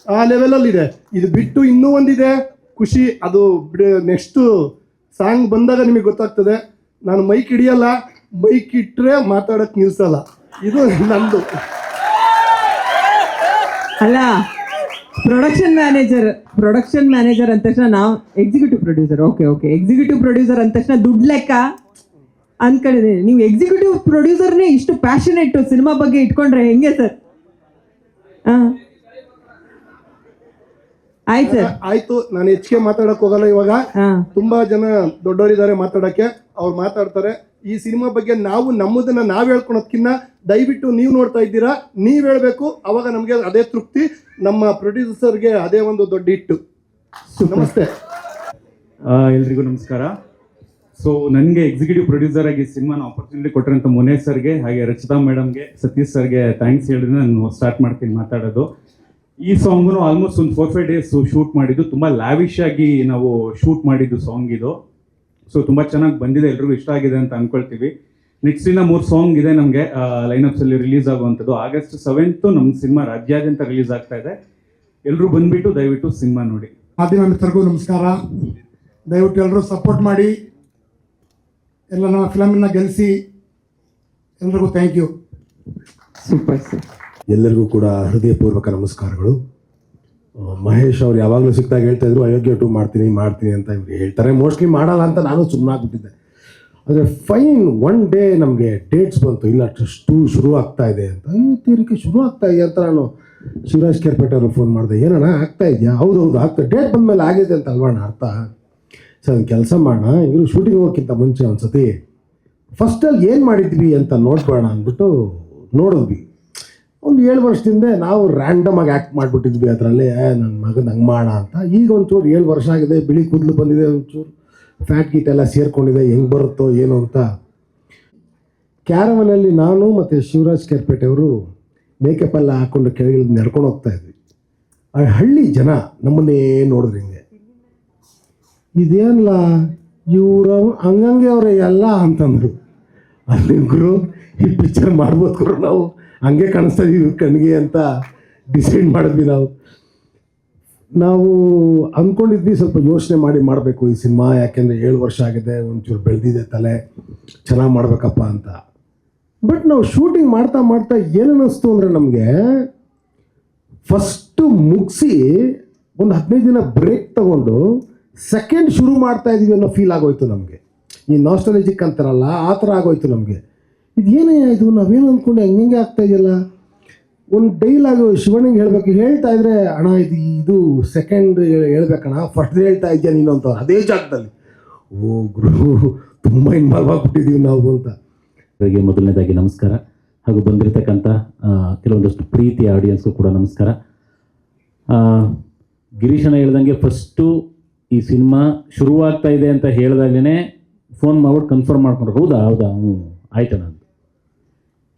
ಆ ಲೆವೆಲಲ್ಲಿದೆ. ಇದು ಬಿಟ್ಟು ಇನ್ನೂ ಒಂದಿದೆ ಖುಷಿ, ಅದು ನೆಕ್ಸ್ಟ್ ಸಾಂಗ್ ಬಂದಾಗ ನಿಮಗೆ ಗೊತ್ತಾಗ್ತದೆ. ನಾನು ಮೈಕ್ ಹಿಡಿಯಲ್ಲ, ಮೈಕ್ ಇಟ್ಟರೆ ಮಾತಾಡೋಕ್ಕೆ ನಿಲ್ಸಲ್ಲ, ಇದು ನಂದು. ಅಲ್ಲ, ಪ್ರೊಡಕ್ಷನ್ ಮ್ಯಾನೇಜರ್ ಅಂದ ತಕ್ಷಣ ನಾವು executive producer. Okay executive producer ಅಂದ ತಕ್ಷಣ ದುಡ್ಡು ಲೆಕ್ಕ ಅನ್ಕೊಂಡಿದ್ದೀನಿ. ನೀವು ಎಕ್ಸಿಕ್ಯೂಟಿವ್ ಪ್ರೊಡ್ಯೂಸರ್ನೇ ಇಷ್ಟು ಪ್ಯಾಷನೇಟ್ ಸಿನಿಮಾ ಬಗ್ಗೆ ಇಟ್ಕೊಂಡ್ರೆ ಹೆಂಗೆ ಸರ್? ಆಯ್ತು ಸರ್, ಆಯ್ತು. ನಾನು ಹೆಚ್ಚಿಗೆ ಮಾತಾಡಕ್ ಹೋಗಲ್ಲ ಇವಾಗ. ತುಂಬಾ ಜನ ದೊಡ್ಡವರಿದ್ದಾರೆ ಮಾತಾಡಕ್ಕೆ, ಅವ್ರು ಮಾತಾಡ್ತಾರೆ. ಈ ಸಿನಿಮಾ ಬಗ್ಗೆ ನಾವು ನಮ್ಮದನ್ನ ನಾವ್ ಹೇಳ್ಕೊಳೋದ್ಕಿನ್ನ ದಯವಿಟ್ಟು ನೀವು ನೋಡ್ತಾ ಇದ್ದೀರಾ, ನೀವ್ ಹೇಳ್ಬೇಕು. ಅವಾಗ ನಮ್ಗೆ ಅದೇ ತೃಪ್ತಿ, ನಮ್ಮ ಪ್ರೊಡ್ಯೂಸರ್ಗೆ ಅದೇ ಒಂದು ದೊಡ್ಡ ಹಿಟ್ಟು. ನಮಸ್ತೆ. ಎಲ್ರಿಗೂ ನಮಸ್ಕಾರ. ಸೊ ನನಗೆ ಎಕ್ಸಿಕ್ಯೂಟಿವ್ ಪ್ರೊಡ್ಯೂಸರ್ ಆಗಿ ಸಿನಿಮಾನ ಆಪರ್ಚುನಿಟಿ ಕೊಟ್ಟರಂತ ಮೊನೆ ಸರ್ಗೆ, ಹಾಗೆ ರಚಿತಾ ಮೇಡಮ್ಗೆ, ಸತೀಶ್ ಸರ್ಗೆ ಥ್ಯಾಂಕ್ಸ್ ಹೇಳಿದ್ರೆ ನಾನು ಸ್ಟಾರ್ಟ್ ಮಾಡ್ತೀನಿ ಮಾತಾಡೋದು. ಈ ಸಾಂಗ್ನು ಆಲ್ಮೋಸ್ಟ್ ಒಂದು 4-5 ಡೇಸ್ ಶೂಟ್ ಮಾಡಿದ್ದು, ತುಂಬ ಲ್ಯಾವಿಶ್ ಆಗಿ ನಾವು ಶೂಟ್ ಮಾಡಿದ್ದು ಸಾಂಗ್ ಇದು. ಸೊ ತುಂಬ ಚೆನ್ನಾಗಿ ಬಂದಿದೆ, ಎಲ್ರಿಗೂ ಇಷ್ಟ ಆಗಿದೆ ಅಂತ ಅಂದ್ಕೊಳ್ತೀವಿ. ನೆಕ್ಸ್ಟ್ ಇನ್ನ 3 ಸಾಂಗ್ ಇದೆ ನಮಗೆ ಲೈನಪ್ಸಲ್ಲಿ ರಿಲೀಸ್ ಆಗುವಂಥದ್ದು. August 7th ನಮ್ಮ ಸಿನಿಮಾ ರಾಜ್ಯಾದ್ಯಂತ ರಿಲೀಸ್ ಆಗ್ತಾ ಇದೆ. ಎಲ್ಲರೂ ಬಂದ್ಬಿಟ್ಟು ದಯವಿಟ್ಟು ಸಿನಿಮಾ ನೋಡಿ. ಮಾಧ್ಯಮ ಮಿತ್ರರಿಗೂ ನಮಸ್ಕಾರ. ದಯವಿಟ್ಟು ಎಲ್ಲರೂ ಸಪೋರ್ಟ್ ಮಾಡಿ, ಎಲ್ಲ ನಮ್ಮ ಫಿಲಮನ್ನ ಗೆಲ್ಲಿಸಿ. ಎಲ್ರಿಗೂ ಥ್ಯಾಂಕ್ ಯು. Super sir. ಎಲ್ಲರಿಗೂ ಕೂಡ ಹೃದಯಪೂರ್ವಕ ನಮಸ್ಕಾರಗಳು. ಮಹೇಶ್ ಅವ್ರು ಯಾವಾಗಲೂ ಸಿಕ್ತಾಗ ಹೇಳ್ತಾ ಇದ್ರು ಅಯೋಗ್ಯ 2 ಮಾಡ್ತೀನಿ ಅಂತ ಇವ್ರು ಹೇಳ್ತಾರೆ. ಮೋಸ್ಟ್ಲಿ ಮಾಡಲ್ಲ ಅಂತ ನಾನು ಸುಮ್ಮನಾಗ್ಬಿಟ್ಟಿದ್ದೆ. ಆದರೆ ಫೈನ್, ಒನ್ ಡೇ ನಮಗೆ ಡೇಟ್ಸ್ ಬಂತು, ಇಲ್ಲ 2 ಶುರು ಆಗ್ತಾ ಇದೆ ಅಂತ. ತೀರಿಕೆ ಶುರು ಆಗ್ತಾ ಇದೆಯಾ ಅಂತ ನಾನು ಶಿವರಾಜ್ ಕೇರ್ಪೇಟೆ ಅವ್ರಿಗೆ ಫೋನ್ ಮಾಡಿದೆ. ಏನಣ್ಣ ಆಗ್ತಾ ಇದೆಯಾ? ಹೌದು ಆಗ್ತಾ, ಡೇಟ್ ಬಂದಮೇಲೆ ಆಗಿದೆ ಅಂತ ಅಲ್ವಣ್ಣ ಅರ್ಥ. ಸರ್ ಒಂದು ಕೆಲಸ ಮಾಡೋಣ, ಇವರು ಶೂಟಿಂಗ್ ಹೋಗೋಕ್ಕಿಂತ ಮುಂಚೆ ಒಂದು ಸತಿ ಫಸ್ಟಲ್ಲಿ ಏನು ಮಾಡಿದ್ವಿ ಅಂತ ನೋಡ್ಬೇಡ ಅಂದ್ಬಿಟ್ಟು ನೋಡಿದ್ವಿ. ಒಂದು 7 ವರ್ಷದಿಂದ ನಾವು ರ್ಯಾಂಡಮ್ ಆಗಿ ಆ್ಯಕ್ಟ್ ಮಾಡಿಬಿಟ್ಟಿದ್ವಿ ಅದರಲ್ಲಿ, ನನ್ನ ಮಗನ ಹಂಗೆ ಮಾಡ ಅಂತ. ಈಗ ಒಂಚೂರು 7 ವರ್ಷ ಆಗಿದೆ, ಬಿಳಿ ಕೂದಲು ಬಂದಿದೆ, ಒಂಚೂರು ಫ್ಯಾಟ್ ಗೀಟ್ ಎಲ್ಲ ಸೇರ್ಕೊಂಡಿದೆ, ಹೆಂಗೆ ಬರುತ್ತೋ ಏನೋ ಅಂತ. ಕ್ಯಾರವನಲ್ಲಿ ನಾನು ಮತ್ತು ಶಿವರಾಜ್ ಕೇರ್ಪೇಟೆ ಅವರು ಮೇಕಪ್ ಎಲ್ಲ ಹಾಕ್ಕೊಂಡು ಕೆಳಗೆ ನಡ್ಕೊಂಡು ಹೋಗ್ತಾ ಇದ್ವಿ. ಆ ಹಳ್ಳಿ ಜನ ನಮ್ಮನ್ನೇ ನೋಡಿದ್ರು ಹಿಂಗೆ, ಇದೇನಲ್ಲ ಇವರು ಹಂಗಂಗೆ ಅವರೇ ಎಲ್ಲ ಅಂತಂದರು. ಅಲ್ಲಿ ಗುರು ಈ ಪಿಕ್ಚರ್ ಮಾಡ್ಬೋದು ಗುರು, ನಾವು ಹಂಗೆ ಕಾಣಿಸ್ತಾ ಇದೀವಿ ಕಣ್ಣಿಗೆ ಅಂತ ಡಿಸೈಡ್ ಮಾಡಿದ್ವಿ. ನಾವು ಅಂದ್ಕೊಂಡಿದ್ವಿ ಸ್ವಲ್ಪ ಯೋಚನೆ ಮಾಡಿ ಮಾಡಬೇಕು ಈ ಸಿನಿಮಾ, ಯಾಕೆಂದರೆ 7 ವರ್ಷ ಆಗಿದೆ, ಒಂಚೂರು ಬೆಳೆದಿದೆ ತಲೆ, ಚೆನ್ನಾಗಿ ಮಾಡಬೇಕಪ್ಪ ಅಂತ. ಬಟ್ ನಾವು ಶೂಟಿಂಗ್ ಮಾಡ್ತಾ ಏನನ್ನಿಸ್ತು ಅಂದರೆ ನಮಗೆ ಫಸ್ಟು ಮುಗಿಸಿ ಒಂದು 15 ದಿನ ಬ್ರೇಕ್ ತಗೊಂಡು ಸೆಕೆಂಡ್ ಶುರು ಮಾಡ್ತಾ ಇದೀವಿ ಅನ್ನೋ ಫೀಲ್ ಆಗೋಯ್ತು ನಮಗೆ. ಈ ನಾಸ್ಟಾಲಜಿಕ್ ಅಂತಾರಲ್ಲ, ಆ ಥರ ಆಗೋಯ್ತು ನಮಗೆ. ಇದೇನೇ ಇದು, ನಾವೇನು ಅಂದ್ಕೊಂಡು ಹೆಂಗೆ ಆಗ್ತಾ ಇದೆಯಲ್ಲ. ಒಂದು ಡೈಲಾಗು ಶಿವಣ್ಣಿಗೆ ಹೇಳಬೇಕು, ಹೇಳ್ತಾ ಇದ್ರೆ ಅಣ್ಣ ಇದು ಸೆಕೆಂಡ್ ಹೇಳ್ಬೇಕಣ್ಣ, ಫಸ್ಟ್ ಹೇಳ್ತಾ ಇದೆಯಾ ನೀನು ಅಂತ ಅದೇ ಜಾಗದಲ್ಲಿ. ಓ ಗುರು, ತುಂಬ ಇನ್ವಾಲ್ವ್ ಆಗಿಬಿಟ್ಟಿದ್ದೀವಿ ನಾವು ಅಂತ. ಅವರಿಗೆ ಮೊದಲನೇದಾಗಿ ನಮಸ್ಕಾರ, ಹಾಗೂ ಬಂದಿರತಕ್ಕಂಥ ಕೆಲವೊಂದಷ್ಟು ಪ್ರೀತಿಯ ಆಡಿಯನ್ಸ್ಗೂ ಕೂಡ ನಮಸ್ಕಾರ. ಗಿರೀಶಣ್ಣ ಹೇಳ್ದಂಗೆ ಫಸ್ಟು ಈ ಸಿನಿಮಾ ಶುರುವಾಗ್ತಾ ಇದೆ ಅಂತ ಹೇಳಿದಾಗಲೇ ಫೋನ್ ಮಾಡ್ಬಿಟ್ಟು ಕನ್ಫರ್ಮ್ ಮಾಡ್ಕೊಂಡ್ರು. ಹೌದಾ ಆಯ್ತಣ್ಣ ಅಂತ.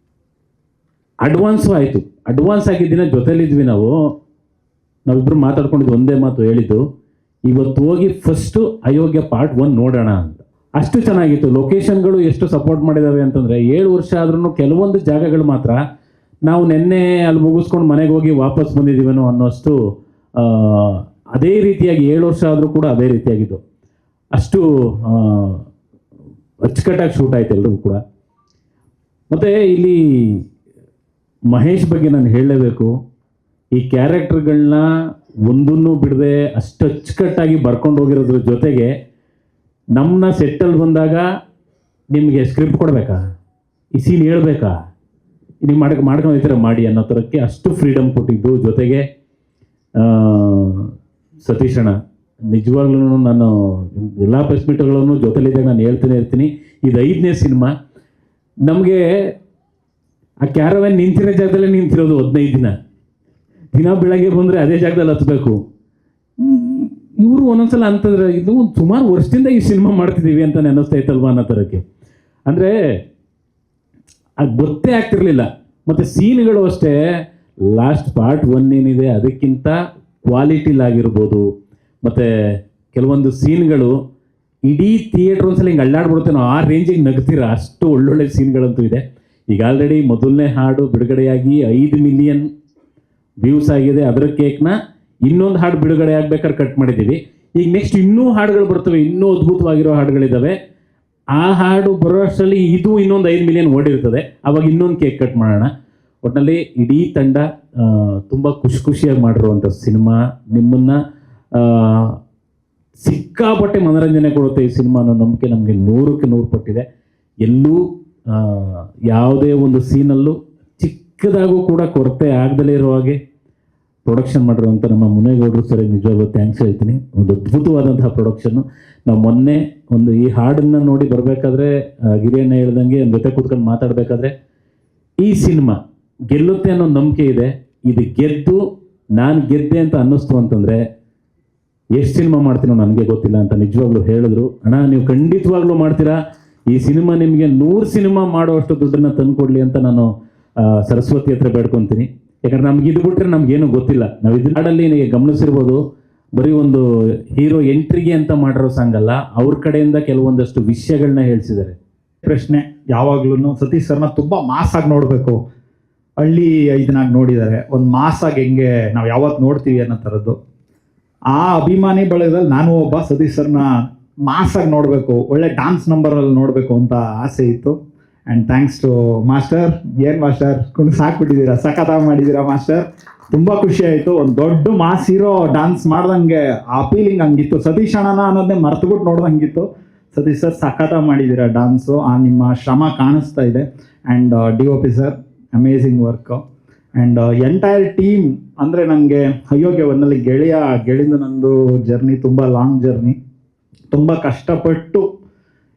ಅಡ್ವಾನ್ಸು ಆಯಿತು. ಅಡ್ವಾನ್ಸ್ ಆಗಿದ್ದಿನ ಜೊತೆಲಿದ್ವಿ ನಾವಿಬ್ಬರು ಮಾತಾಡ್ಕೊಂಡಿದ್ದು ಒಂದೇ ಮಾತು ಹೇಳಿದ್ದು, ಇವತ್ತು ಹೋಗಿ ಫಸ್ಟು ಅಯೋಗ್ಯ ಪಾರ್ಟ್ 1 ನೋಡೋಣ ಅಂತ. ಅಷ್ಟು ಚೆನ್ನಾಗಿತ್ತು. ಲೊಕೇಶನ್ಗಳು ಎಷ್ಟು ಸಪೋರ್ಟ್ ಮಾಡಿದ್ದಾವೆ ಅಂತಂದರೆ 7 ವರ್ಷ ಆದ್ರೂ ಕೆಲವೊಂದು ಜಾಗಗಳು ಮಾತ್ರ ನಾವು ನೆನ್ನೆ ಅಲ್ಲಿ ಮುಗಿಸ್ಕೊಂಡು ಮನೆಗೆ ಹೋಗಿ ವಾಪಸ್ ಬಂದಿದ್ದೀವೇನೋ ಅನ್ನೋಷ್ಟು ಅದೇ ರೀತಿಯಾಗಿ 7 ವರ್ಷ ಆದರೂ ಕೂಡ ಅದೇ ರೀತಿಯಾಗಿದ್ದು. ಅಷ್ಟು ಅಚ್ಚುಕಟ್ಟಾಗಿ ಶೂಟ್ ಆಯ್ತು ಎಲ್ರಿಗೂ ಕೂಡ. ಮತ್ತು ಇಲ್ಲಿ ಮಹೇಶ್ ಬಗ್ಗೆ ನಾನು ಹೇಳಲೇಬೇಕು. ಈ ಕ್ಯಾರೆಕ್ಟರ್ಗಳನ್ನ ಒಂದನ್ನು ಬಿಡದೆ ಅಷ್ಟು ಅಚ್ಚುಕಟ್ಟಾಗಿ ಬರ್ಕೊಂಡು ಹೋಗಿರೋದ್ರ ಜೊತೆಗೆ ನಮ್ಮನ್ನ ಸೆಟ್ಟಲ್ಲಿ ಬಂದಾಗ ನಿಮಗೆ ಸ್ಕ್ರಿಪ್ಟ್ ಕೊಡಬೇಕಾ, ಈ ಸೀನ್ ಹೇಳ್ಬೇಕಾ, ನೀವು ಮಾಡ್ಕೊಂಡು ಈ ಥರ ಮಾಡಿ ಅನ್ನೋ ಥರಕ್ಕೆ ಅಷ್ಟು ಫ್ರೀಡಮ್ ಕೊಟ್ಟಿದ್ದು. ಜೊತೆಗೆ ಸತೀಶ್ ಅಣ್ಣ, ನಿಜವಾಗ್ಲೂ ನಾನು ಎಲ್ಲ ಪ್ರೆಸ್ ಮೀಟ್ಗಳನ್ನು ಜೊತೆಲಿದ್ದಾಗ ನಾನು ಹೇಳ್ತಾನೆ ಇರ್ತೀನಿ, ಇದು 5ನೇ ಸಿನಿಮಾ. ನಮಗೆ ಆ ಕ್ಯಾರವ್ಯಾನ್ ನಿಂತಿರೋ ಜಾಗದಲ್ಲೇ ನಿಂತಿರೋದು 15 ದಿನ ಬೆಳಗ್ಗೆ ಬಂದರೆ ಅದೇ ಜಾಗದಲ್ಲಿ ಹತ್ಬೇಕು. ಇವರು ಒಂದೊಂದ್ಸಲ ಅಂತಂದ್ರೆ ಇದು ಒಂದು ಸುಮಾರು ವರ್ಷದಿಂದ ಈ ಸಿನಿಮಾ ಮಾಡ್ತಿದ್ದೀವಿ ಅಂತ ನೆನೆಸ್ತಾ ಇತ್ತಲ್ವಾ ಅನ್ನೋ ಥರಕ್ಕೆ. ಅಂದರೆ ಅದು ಗೊತ್ತೇ ಆಗ್ತಿರ್ಲಿಲ್ಲ. ಮತ್ತು ಸೀನ್ಗಳು ಅಷ್ಟೇ, ಲಾಸ್ಟ್ ಪಾರ್ಟ್ 1 ಏನಿದೆ ಅದಕ್ಕಿಂತ ಕ್ವಾಲಿಟಿಲಾಗಿರ್ಬೋದು, ಮತ್ತು ಕೆಲವೊಂದು ಸೀನ್ಗಳು ಇಡೀ ಥಿಯೇಟ್ರ್ ಒಂದ್ಸಲ ಹಿಂಗೆ ಅಳ್ಳಾಡ್ಬಿಡುತ್ತೆ, ನಾವು ಆ ರೇಂಜಿಗೆ ನಗ್ತೀರ, ಅಷ್ಟು ಒಳ್ಳೊಳ್ಳೆ ಸೀನ್ಗಳಂತೂ ಇದೆ. ಈಗ ಆಲ್ರೆಡಿ ಮೊದಲನೇ ಹಾಡು ಬಿಡುಗಡೆಯಾಗಿ 5 ಮಿಲಿಯನ್ ವ್ಯೂಸ್ ಆಗಿದೆ. ಅದರ ಕೇಕ್ನ ಇನ್ನೊಂದು ಹಾಡು ಬಿಡುಗಡೆ ಆಗ್ಬೇಕಾದ್ರೆ ಕಟ್ ಮಾಡಿದ್ದೀವಿ. ಈಗ ನೆಕ್ಸ್ಟ್ ಇನ್ನೂ ಹಾಡುಗಳು ಬರ್ತವೆ, ಇನ್ನೂ ಅದ್ಭುತವಾಗಿರೋ ಹಾಡುಗಳಿದ್ದಾವೆ. ಆ ಹಾಡು ಬರೋ ಅಷ್ಟರಲ್ಲಿ ಇದು ಇನ್ನೊಂದು 5 ಮಿಲಿಯನ್ ಓಡಿರ್ತದೆ. ಅವಾಗ ಇನ್ನೊಂದು ಕೇಕ್ ಕಟ್ ಮಾಡೋಣ. ಒಟ್ಟಿನಲ್ಲಿ ಇಡೀ ತಂಡ ತುಂಬ ಖುಷಿಯಾಗಿ ಮಾಡಿರುವಂಥ ಸಿನಿಮಾ. ನಿಮ್ಮನ್ನು ಸಿಕ್ಕಾಪಟ್ಟೆ ಮನೋರಂಜನೆ ಕೊಡುತ್ತೆ ಈ ಸಿನಿಮಾ ಅನ್ನೋ ನಂಬಿಕೆ ನಮಗೆ 100ಕ್ಕೆ 100 ಪಟ್ಟಿದೆ. ಎಲ್ಲೂ ಯಾವುದೇ ಒಂದು ಸೀನಲ್ಲೂ ಚಿಕ್ಕದಾಗೂ ಕೂಡ ಕೊರತೆ ಆಗದಲೇ ಇರೋ ಹಾಗೆ ಪ್ರೊಡಕ್ಷನ್ ಮಾಡಿರುವಂಥ ನಮ್ಮ ಮುನೇಗೌಡರು ಸರ್ ನಿಜವಾಗ್ಲೂ ಥ್ಯಾಂಕ್ಸ್ ಹೇಳ್ತೀನಿ. ಒಂದು ಅದ್ಭುತವಾದಂತಹ ಪ್ರೊಡಕ್ಷನ್ನು. ನಾವು ಮೊನ್ನೆ ಒಂದು ಈ ಹಾಡನ್ನು ನೋಡಿ ಬರಬೇಕಾದ್ರೆ ಗಿರಿಯಣ್ಣ ಹೇಳ್ದಂಗೆ ಜೊತೆ ಕೂತ್ಕೊಂಡು ಮಾತಾಡಬೇಕಾದ್ರೆ ಈ ಸಿನಿಮಾ ಗೆಲ್ಲುತ್ತೆ ಅನ್ನೋ ನಂಬಿಕೆ ಇದೆ. ಇದು ಗೆದ್ದು ನಾನು ಗೆದ್ದೆ ಅಂತ ಅನ್ನಿಸ್ತು ಅಂತಂದರೆ ಎಷ್ಟು ಸಿನಿಮಾ ಮಾಡ್ತೀನೋ ನನಗೆ ಗೊತ್ತಿಲ್ಲ ಅಂತ ನಿಜವಾಗ್ಲೂ ಹೇಳಿದ್ರು. ಅಣ್ಣ ನೀವು ಖಂಡಿತವಾಗ್ಲೂ ಮಾಡ್ತೀರಾ, ಈ ಸಿನಿಮಾ ನಿಮಗೆ 100 ಸಿನಿಮಾ ಮಾಡುವಷ್ಟು ದುಡ್ಡನ್ನು ತಂದುಕೊಡ್ಲಿ ಅಂತ ನಾನು ಸರಸ್ವತಿ ಹತ್ರ ಬೇಡ್ಕೊತೀನಿ. ಯಾಕಂದ್ರೆ ನಮ್ಗೆ ಇದು ಬಿಟ್ಟರೆ ನಮ್ಗೇನು ಗೊತ್ತಿಲ್ಲ. ನಾವು ಇದು ಹಾಡಲ್ಲಿ ನೀವು ಗಮನಿಸಿರ್ಬೋದು, ಬರೀ ಒಂದು ಹೀರೋ ಎಂಟ್ರಿಗೆ ಅಂತ ಮಾಡಿರೋ ಸಾಂಗ್ ಅಲ್ಲ, ಅವ್ರ ಕಡೆಯಿಂದ ಕೆಲವೊಂದಷ್ಟು ವಿಷಯಗಳನ್ನ ಹೇಳ್ಸಿದ್ದಾರೆ. ಪ್ರಶ್ನೆ ಯಾವಾಗ್ಲೂ ಸತೀಶ್ ಸರ್ನ ತುಂಬ ಮಾಸಾಗಿ ನೋಡಬೇಕು, ಹಳ್ಳಿ ಇದನ್ನಾಗಿ ನೋಡಿದ್ದಾರೆ, ಒಂದು ಮಾಸಾಗಿ ಹೆಂಗೆ ನಾವು ಯಾವತ್ತು ನೋಡ್ತೀವಿ ಅನ್ನೋ ಥರದ್ದು. ಆ ಅಭಿಮಾನಿ ಬಳಗದಲ್ಲಿ ನಾನು ಒಬ್ಬ ಸತೀಶ್ ಸರ್ನ ಮಾಸಾಗಿ ನೋಡಬೇಕು, ಒಳ್ಳೆ ಡಾನ್ಸ್ ನಂಬರಲ್ಲಿ ನೋಡಬೇಕು ಅಂತ ಆಸೆ ಇತ್ತು. And thanks to master. ಏನು ಮಾಸ್ಟರ್ ಸಾಕ್ಬಿಟ್ಟಿದ್ದೀರಾ, ಸಖತ್ತಾಗಿ ಮಾಡಿದ್ದೀರಾ ಮಾಸ್ಟರ್. ತುಂಬ ಖುಷಿ ಆಯಿತು. ಒಂದು ದೊಡ್ಡ ಮಾಸ್ ಹೀರೋ ಡಾನ್ಸ್ ಮಾಡ್ದಂಗೆ ಆ ಫೀಲಿಂಗ್ ಹಂಗಿತ್ತು. ಸತೀಶ್ ಅಣ್ಣನ ಅನ್ನೋದನ್ನೇ ಮರ್ತುಬಿಟ್ಟು ನೋಡ್ದಂಗಿತ್ತು. ಸತೀಶ್ ಸರ್ ಸಖತ್ತಾಗಿ ಮಾಡಿದ್ದೀರಾ ಡಾನ್ಸು, ಆ ನಿಮ್ಮ ಶ್ರಮ ಕಾಣಿಸ್ತಾ ಇದೆ. And DOP sir amazing work. And entire team ಅಂದರೆ ನನಗೆ ಅಯೋಗ್ಯ ಒಂದಲ್ಲಿ ಗೆಳೆಯಿಂದ ನಂದು ಜರ್ನಿ ತುಂಬ ಲಾಂಗ್ ಜರ್ನಿ, ತುಂಬ ಕಷ್ಟಪಟ್ಟು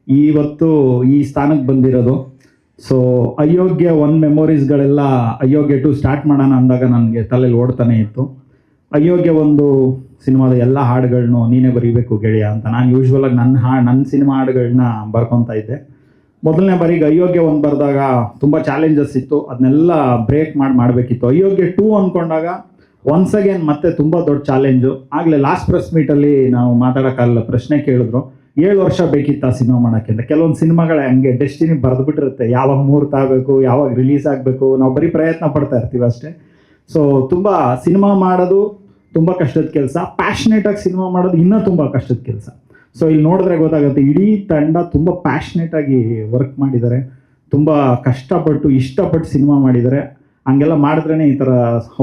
ಇವತ್ತು ಈ ಸ್ಥಾನಕ್ಕೆ ಬಂದಿರೋದು. ಸೊ ಅಯೋಗ್ಯ 1 ಮೆಮೊರೀಸ್ಗಳೆಲ್ಲ ಅಯೋಗ್ಯ 2 ಸ್ಟಾರ್ಟ್ ಮಾಡೋಣ ಅಂದಾಗ ನನಗೆ ತಲೆಯಲ್ಲಿ ಓಡ್ತಾನೆ ಇತ್ತು. ಅಯೋಗ್ಯ 1 ಸಿನಿಮಾದ ಎಲ್ಲ ಹಾಡುಗಳನ್ನೂ ನೀನೇ ಬರೀಬೇಕು ಗೆಳೆಯ ಅಂತ ನಾನು ಯೂಶ್ವಲಾಗಿ ನನ್ನ ಸಿನಿಮಾ ಹಾಡುಗಳನ್ನ ಬರ್ಕೊತಾ ಇದ್ದೆ. ಮೊದಲನೇ ಬಾರಿಗೆ ಅಯೋಗ್ಯ 1 ಬರೆದಾಗ ತುಂಬ ಚಾಲೆಂಜಸ್ ಇತ್ತು, ಅದನ್ನೆಲ್ಲ ಬ್ರೇಕ್ ಮಾಡಬೇಕಿತ್ತು. ಅಯೋಗ್ಯ 2 ಅಂದ್ಕೊಂಡಾಗ ಒನ್ಸ್ ಅಗೇನ್ ಮತ್ತೆ ತುಂಬ ದೊಡ್ಡ ಚಾಲೆಂಜು. ಆಗಲೇ ಲಾಸ್ಟ್ ಪ್ರೆಸ್ ಮೀಟಲ್ಲಿ ನಾವು ಮಾತಾಡೋಕ್ಕಾಗಲ್ಲ, ಪ್ರಶ್ನೆ ಕೇಳಿದ್ರು 7 ವರ್ಷ ಬೇಕಿತ್ತು ಆ ಸಿನಿಮಾ ಮಾಡೋಕ್ಕೆ ಅಂತ. ಕೆಲವೊಂದು ಸಿನಿಮಾಗಳೇ ಹಂಗೆ ಡೆಸ್ಟಿನಿ ಬರೆದುಬಿಟ್ಟಿರುತ್ತೆ, ಯಾವಾಗ ಮುಹೂರ್ತ ಆಗಬೇಕು, ಯಾವಾಗ ರಿಲೀಸ್ ಆಗಬೇಕು, ನಾವು ಬರೀ ಪ್ರಯತ್ನ ಪಡ್ತಾ ಇರ್ತೀವಿ ಅಷ್ಟೇ. ಸೊ ತುಂಬ ಸಿನಿಮಾ ಮಾಡೋದು ತುಂಬ ಕಷ್ಟದ ಕೆಲಸ, ಪ್ಯಾಷನೇಟಾಗಿ ಸಿನಿಮಾ ಮಾಡೋದು ಇನ್ನೂ ತುಂಬ ಕಷ್ಟದ ಕೆಲಸ. ಸೊ ಇಲ್ಲಿ ನೋಡಿದ್ರೆ ಗೊತ್ತಾಗುತ್ತೆ, ಇಡೀ ತಂಡ ತುಂಬ ಪ್ಯಾಷನೇಟಾಗಿ ವರ್ಕ್ ಮಾಡಿದ್ದಾರೆ, ತುಂಬ ಕಷ್ಟಪಟ್ಟು ಇಷ್ಟಪಟ್ಟು ಸಿನಿಮಾ ಮಾಡಿದ್ದಾರೆ. ಹಂಗೆಲ್ಲ ಮಾಡಿದ್ರೇ ಈ ಥರ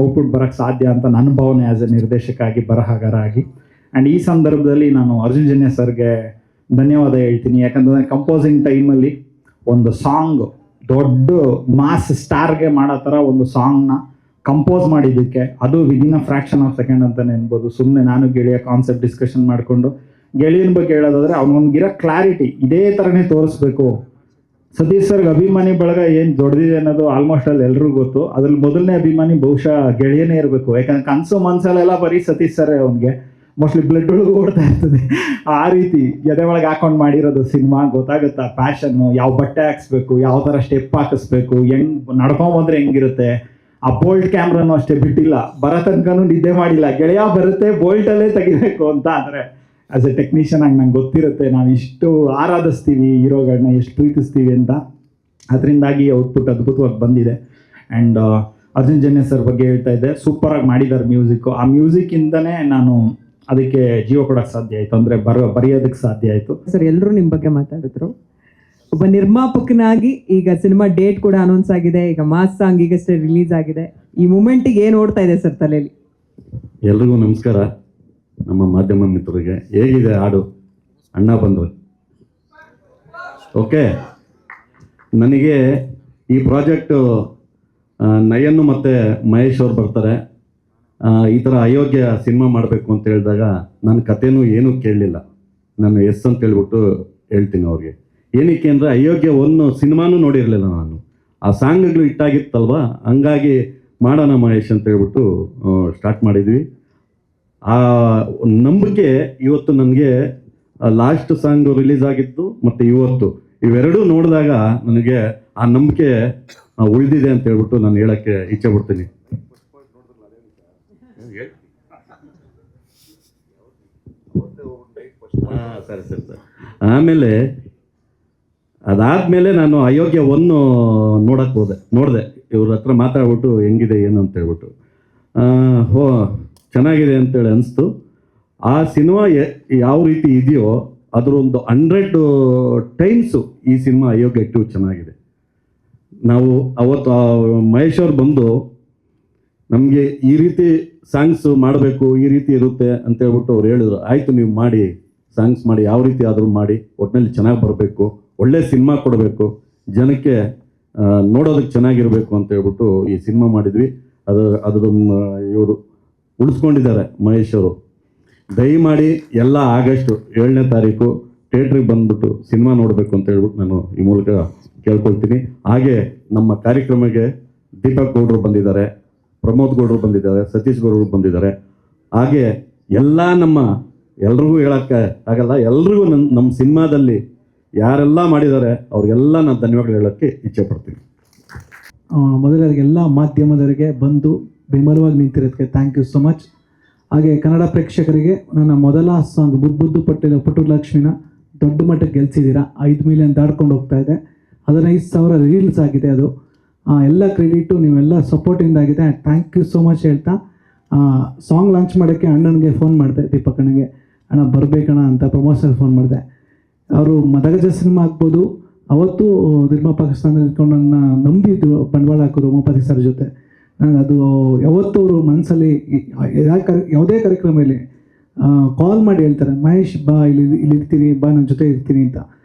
ಔಟ್ಪುಟ್ ಬರೋಕ್ಕೆ ಸಾಧ್ಯ ಅಂತ ನನ್ನ ಭಾವನೆ ಆ್ಯಸ್ ಎ ನಿರ್ದೇಶಕ ಆಗಿ, ಬರಹಗಾರ ಆಗಿ. ಆ್ಯಂಡ್ ಈ ಸಂದರ್ಭದಲ್ಲಿ ನಾನು ಅರ್ಜುನ್ ಜನ್ಯ ಸರ್ಗೆ ಧನ್ಯವಾದ ಹೇಳ್ತೀನಿ. ಯಾಕಂದರೆ ಕಂಪೋಸಿಂಗ್ ಟೈಮಲ್ಲಿ ಒಂದು ಸಾಂಗ್ ದೊಡ್ಡ ಮಾಸ್ ಸ್ಟಾರ್ಗೆ ಮಾಡೋ ಥರ ಒಂದು ಸಾಂಗ್ನ ಕಂಪೋಸ್ ಮಾಡಿದ್ದಕ್ಕೆ, ಅದು within a fraction of second ಅಂತಲೇ ಅನ್ಬೋದು. ಸುಮ್ಮನೆ ನಾನು ಗೆಳೆಯ ಕಾನ್ಸೆಪ್ಟ್ ಡಿಸ್ಕಷನ್ ಮಾಡಿಕೊಂಡು ಗೆಳೆಯನ ಬಗ್ಗೆ ಹೇಳೋದಾದರೆ ಅವನಿಗಿರೋ ಕ್ಲಾರಿಟಿ ಇದೇ ಥರನೇ ತೋರಿಸ್ಬೇಕು. ಸತೀಶ್ ಸರ್ಗೆ ಅಭಿಮಾನಿ ಬಳಗ ಏನು ದೊಡ್ಡದಿದೆ ಅನ್ನೋದು ಆಲ್ಮೋಸ್ಟ್ ಅಲ್ಲಿ ಎಲ್ರಿಗೂ ಗೊತ್ತು. ಅದ್ರಲ್ಲಿ ಮೊದಲನೇ ಅಭಿಮಾನಿ ಬಹುಶಃ ಗೆಳೆಯನೇ ಇರಬೇಕು. ಯಾಕಂದ್ರೆ ಕನಸು ಮನಸ್ಸಲ್ಲೆಲ್ಲ ಬರೀ ಸತೀಶ್ ಸರ್ ಅವನಿಗೆ ಮೋಸ್ಟ್ಲಿ ಬ್ಲಡ್ ಒಳಗೆ ಓಡ್ತಾ ಇರ್ತದೆ. ಆ ರೀತಿ ಎದೆ ಒಳಗೆ ಹಾಕೊಂಡು ಮಾಡಿರೋದು ಸಿನಿಮಾ. ಗೊತ್ತಾಗುತ್ತಾ ಪ್ಯಾಷನ್ನು, ಯಾವ ಬಟ್ಟೆ ಹಾಕ್ಸ್ಬೇಕು, ಯಾವ ಥರ ಸ್ಟೆಪ್ ಹಾಕಿಸ್ಬೇಕು, ಹೆಂಗೆ ನಡ್ಕೊಂಬಂದ್ರೆ ಹೆಂಗಿರುತ್ತೆ. ಆ ಬೋಲ್ಟ್ ಕ್ಯಾಮ್ರಾನು ಅಷ್ಟೇ ಬಿಟ್ಟಿಲ್ಲ, ಬರೋ ತನಕನೂ ನಿದ್ದೆ ಮಾಡಿಲ್ಲ. ಗೆಳೆಯ ಬರುತ್ತೆ ಬೋಲ್ಟಲ್ಲೇ ತೆಗಿಬೇಕು ಅಂತ. ಅಂದರೆ ಆ್ಯಸ್ ಎ ಟೆಕ್ನಿಷಿಯನ್ ಆಗಿ ನಂಗೆ ಗೊತ್ತಿರುತ್ತೆ ನಾವು ಇಷ್ಟು ಆರಾಧಿಸ್ತೀವಿ ಹೀರೋಗಳನ್ನ, ಎಷ್ಟು ಪ್ರೀತಿಸ್ತೀವಿ ಅಂತ. ಅದರಿಂದಾಗಿ ಔಟ್ಪುಟ್ ಅದ್ಭುತವಾಗಿ ಬಂದಿದೆ. ಆ್ಯಂಡ್ ಅರ್ಜುನ್ ಜನ್ಯ ಸರ್ ಬಗ್ಗೆ ಹೇಳ್ತಾ ಇದ್ದೆ, ಸೂಪರಾಗಿ ಮಾಡಿದ್ದಾರೆ ಮ್ಯೂಸಿಕ್ಕು. ಆ ಮ್ಯೂಸಿಕ್ಕಿಂದನೇ ನಾನು ಅದಕ್ಕೆ ಜೀವ ಕೊಡೋಕ್ಕೆ ಸಾಧ್ಯ ಆಯಿತು, ಅಂದರೆ ಬರೆಯೋದಕ್ಕೆ ಸಾಧ್ಯ ಆಯಿತು. ಸರ್ ಎಲ್ಲರೂ ನಿಮ್ಮ ಬಗ್ಗೆ ಮಾತಾಡಿದ್ರು. ಒಬ್ಬ ನಿರ್ಮಾಪಕನಾಗಿ ಈಗ ಸಿನಿಮಾ ಡೇಟ್ ಕೂಡ ಅನೌನ್ಸ್ ಆಗಿದೆ, ಈಗ ಮಾಸ್ ಸಾಂಗ್ ಈಗಷ್ಟೇ ರಿಲೀಸ್ ಆಗಿದೆ. ಈ ಮೂಮೆಂಟಿಗೆ ಏನು ಓಡ್ತಾ ಇದೆ ಸರ್ ತಲೆಯಲ್ಲಿ? ಎಲ್ರಿಗೂ ನಮಸ್ಕಾರ. ನಮ್ಮ ಮಾಧ್ಯಮ ಮಿತ್ರರಿಗೆ ಹೇಗಿದೆ ಹಾಡು? ಅಣ್ಣ ಬಂದರು. ಓಕೆ, ನನಗೆ ಈ ಪ್ರಾಜೆಕ್ಟು ನಯನ್ನು ಮತ್ತು ಮಹೇಶ್ ಅವ್ರು ಬರ್ತಾರೆ. ಈ ಥರ ಅಯೋಗ್ಯ ಸಿನಿಮಾ ಮಾಡಬೇಕು ಅಂತ ಹೇಳಿದಾಗ ನನ್ನ ಕಥೆನೂ ಏನೂ ಕೇಳಲಿಲ್ಲ. ನಾನು ಎಸ್ ಅಂತ ಹೇಳ್ಬಿಟ್ಟು ಹೇಳ್ತೀನಿ ಅವ್ರಿಗೆ. ಏನಕ್ಕೆ ಅಂದರೆ ಅಯೋಗ್ಯ 1 ಸಿನಿಮಾನೂ ನೋಡಿರಲಿಲ್ಲ ನಾನು. ಆ ಸಾಂಗ್ಗಳು ಇಟ್ಟಾಗಿತ್ತಲ್ವ, ಹಂಗಾಗಿ ಮಾಡೋಣ ಮಹೇಶ್ ಅಂತ ಹೇಳ್ಬಿಟ್ಟು ಸ್ಟಾರ್ಟ್ ಮಾಡಿದ್ವಿ. ಆ ನಂಬಿಕೆ ಇವತ್ತು ನನಗೆ ಲಾಸ್ಟ್ ಸಾಂಗ್ ರಿಲೀಸ್ ಆಗಿತ್ತು ಮತ್ತು ಇವತ್ತು ಇವೆರಡೂ ನೋಡಿದಾಗ ನನಗೆ ಆ ನಂಬಿಕೆ ಉಳಿದಿದೆ ಅಂತ ಹೇಳ್ಬಿಟ್ಟು ನಾನು ಹೇಳೋಕ್ಕೆ ಇಚ್ಛೆ ಪಡ್ತೀನಿ. ಸರಿ ಸರಿ ಸರ್. ಆಮೇಲೆ ಅದಾದಮೇಲೆ ನಾನು ಅಯೋಗ್ಯ 1 ನೋಡಿದೆ. ಇವ್ರ ಹತ್ರ ಮಾತಾಡ್ಬಿಟ್ಟು ಹೆಂಗಿದೆ ಏನು ಅಂತ ಹೇಳ್ಬಿಟ್ಟು ಚೆನ್ನಾಗಿದೆ ಅಂತೇಳಿ ಅನಿಸ್ತು. ಆ ಸಿನಿಮಾ ಯಾವ ರೀತಿ ಇದೆಯೋ ಅದರೊಂದು 100 ಟೈಮ್ಸು ಈ ಸಿನಿಮಾ ಅಯೋಗ್ಯ 2 ಚೆನ್ನಾಗಿದೆ. ನಾವು ಅವತ್ತು ಮಹೇಶ್ ಅವ್ರು ಬಂದು ನಮಗೆ ಈ ರೀತಿ ಸಾಂಗ್ಸ್ ಮಾಡಬೇಕು, ಈ ರೀತಿ ಇರುತ್ತೆ ಅಂತ ಹೇಳ್ಬಿಟ್ಟು ಅವ್ರು ಹೇಳಿದ್ರು. ಆಯಿತು, ನೀವು ಮಾಡಿ, ಸಾಂಗ್ಸ್ ಮಾಡಿ, ಯಾವ ರೀತಿ ಆದರೂ ಮಾಡಿ, ಒಟ್ಟಿನಲ್ಲಿ ಚೆನ್ನಾಗಿ ಬರಬೇಕು, ಒಳ್ಳೆ ಸಿನಿಮಾ ಕೊಡಬೇಕು, ಜನಕ್ಕೆ ನೋಡೋದಕ್ಕೆ ಚೆನ್ನಾಗಿರಬೇಕು ಅಂತ ಹೇಳ್ಬಿಟ್ಟು ಈ ಸಿನಿಮಾ ಮಾಡಿದ್ವಿ. ಅದು ಇವರು ಉಳಿಸ್ಕೊಂಡಿದ್ದಾರೆ ಮಹೇಶ್ ಅವರು. ದಯಮಾಡಿ ಎಲ್ಲ ಆಗಸ್ಟ್ 7ನೇ ತಾರೀಕು ಥಿಯೇಟ್ರಿಗೆ ಬಂದ್ಬಿಟ್ಟು ಸಿನಿಮಾ ನೋಡಬೇಕು ಅಂತ ಹೇಳ್ಬಿಟ್ಟು ನಾನು ಈ ಮೂಲಕ ಕೇಳ್ಕೊಳ್ತೀನಿ. ಹಾಗೆ ನಮ್ಮ ಕಾರ್ಯಕ್ರಮಕ್ಕೆ ದೀಪಕ್ ಗೌಡ್ರು ಬಂದಿದ್ದಾರೆ, ಪ್ರಮೋದ್ ಗೌಡ್ರು ಬಂದಿದ್ದಾರೆ, ಸತೀಶ್ ಗೌಡ್ರು ಬಂದಿದ್ದಾರೆ. ಹಾಗೆ ಎಲ್ಲ ಎಲ್ರಿಗೂ ಹೇಳೋಕ್ಕೆ ಆಗಲ್ಲ, ಎಲ್ರಿಗೂ ನಮ್ಮ ಸಿನಿಮಾದಲ್ಲಿ ಯಾರೆಲ್ಲ ಮಾಡಿದ್ದಾರೆ ಅವ್ರಿಗೆಲ್ಲ ನಾನು ಧನ್ಯವಾದ ಹೇಳೋಕ್ಕೆ ಇಚ್ಛೆ ಪಡ್ತೀನಿ. ಮೊದಲಿಗೆ ಎಲ್ಲ ಮಾಧ್ಯಮದವರಿಗೆ ಬಂದು ಬೆಂಬಲವಾಗಿ ನಿಂತಿರೋದಕ್ಕೆ ಥ್ಯಾಂಕ್ ಯು ಸೊ ಮಚ್. ಹಾಗೆ ಕನ್ನಡ ಪ್ರೇಕ್ಷಕರಿಗೆ ನನ್ನ ಮೊದಲ ಸಾಂಗ್ ಬುದ್ದು ಪುಟ್ಟಲಕ್ಷ್ಮಿನ ದೊಡ್ಡ ಮಟ್ಟಕ್ಕೆ ಗೆಲ್ಸಿದ್ದೀರಾ. 5 ಮಿಲಿಯನ್ ದಾಟ್ಕೊಂಡು ಹೋಗ್ತಾ ಇದೆ. 15,000 ರೀಲ್ಸ್ ಆಗಿದೆ. ಅದು ಎಲ್ಲ ಕ್ರೆಡಿಟು ನೀವೆಲ್ಲ ಸಪೋರ್ಟಿಂದ ಆಗಿದೆ. ಥ್ಯಾಂಕ್ ಯು ಸೋ ಮಚ್ ಹೇಳ್ತಾ ಸಾಂಗ್ ಲಾಂಚ್ ಮಾಡೋಕ್ಕೆ ಅಣ್ಣನಿಗೆ ಫೋನ್ ಮಾಡಿದೆ, ದೀಪಕ್ ಅಣ್ಣಗೆ, ಅಣ್ಣ ಬರಬೇಕಣ್ಣ ಅಂತ ಪ್ರಮೋಷನ್ ಫೋನ್ ಮಾಡಿದೆ. ಅವರು ಮದಗಜ ಸಿನಿಮಾ ಆಗ್ಬೋದು, ಅವತ್ತು ನಿರ್ಮಾಪಕ ಸ್ಥಾನದಲ್ಲಿ ಇಟ್ಕೊಂಡು ನನ್ನ ನಂಬಿದ್ರು, ಬಂಡವಾಳ ಹಾಕೋರು ಉಮಾಪತಿ ಸರ್ ಜೊತೆ. ನನಗೆ ಅದು ಯಾವತ್ತೂ ಅವರು ಮನಸ್ಸಲ್ಲಿ ಯಾವುದೇ ಕಾರ್ಯಕ್ರಮದಲ್ಲಿ ಕಾಲ್ ಮಾಡಿ ಹೇಳ್ತಾರೆ, ಮಹೇಶ್ ಬಾ, ಇಲ್ಲಿ ಇರ್ತೀನಿ, ಬಾ ನನ್ನ ಜೊತೆ ಇರ್ತೀನಿ ಅಂತ.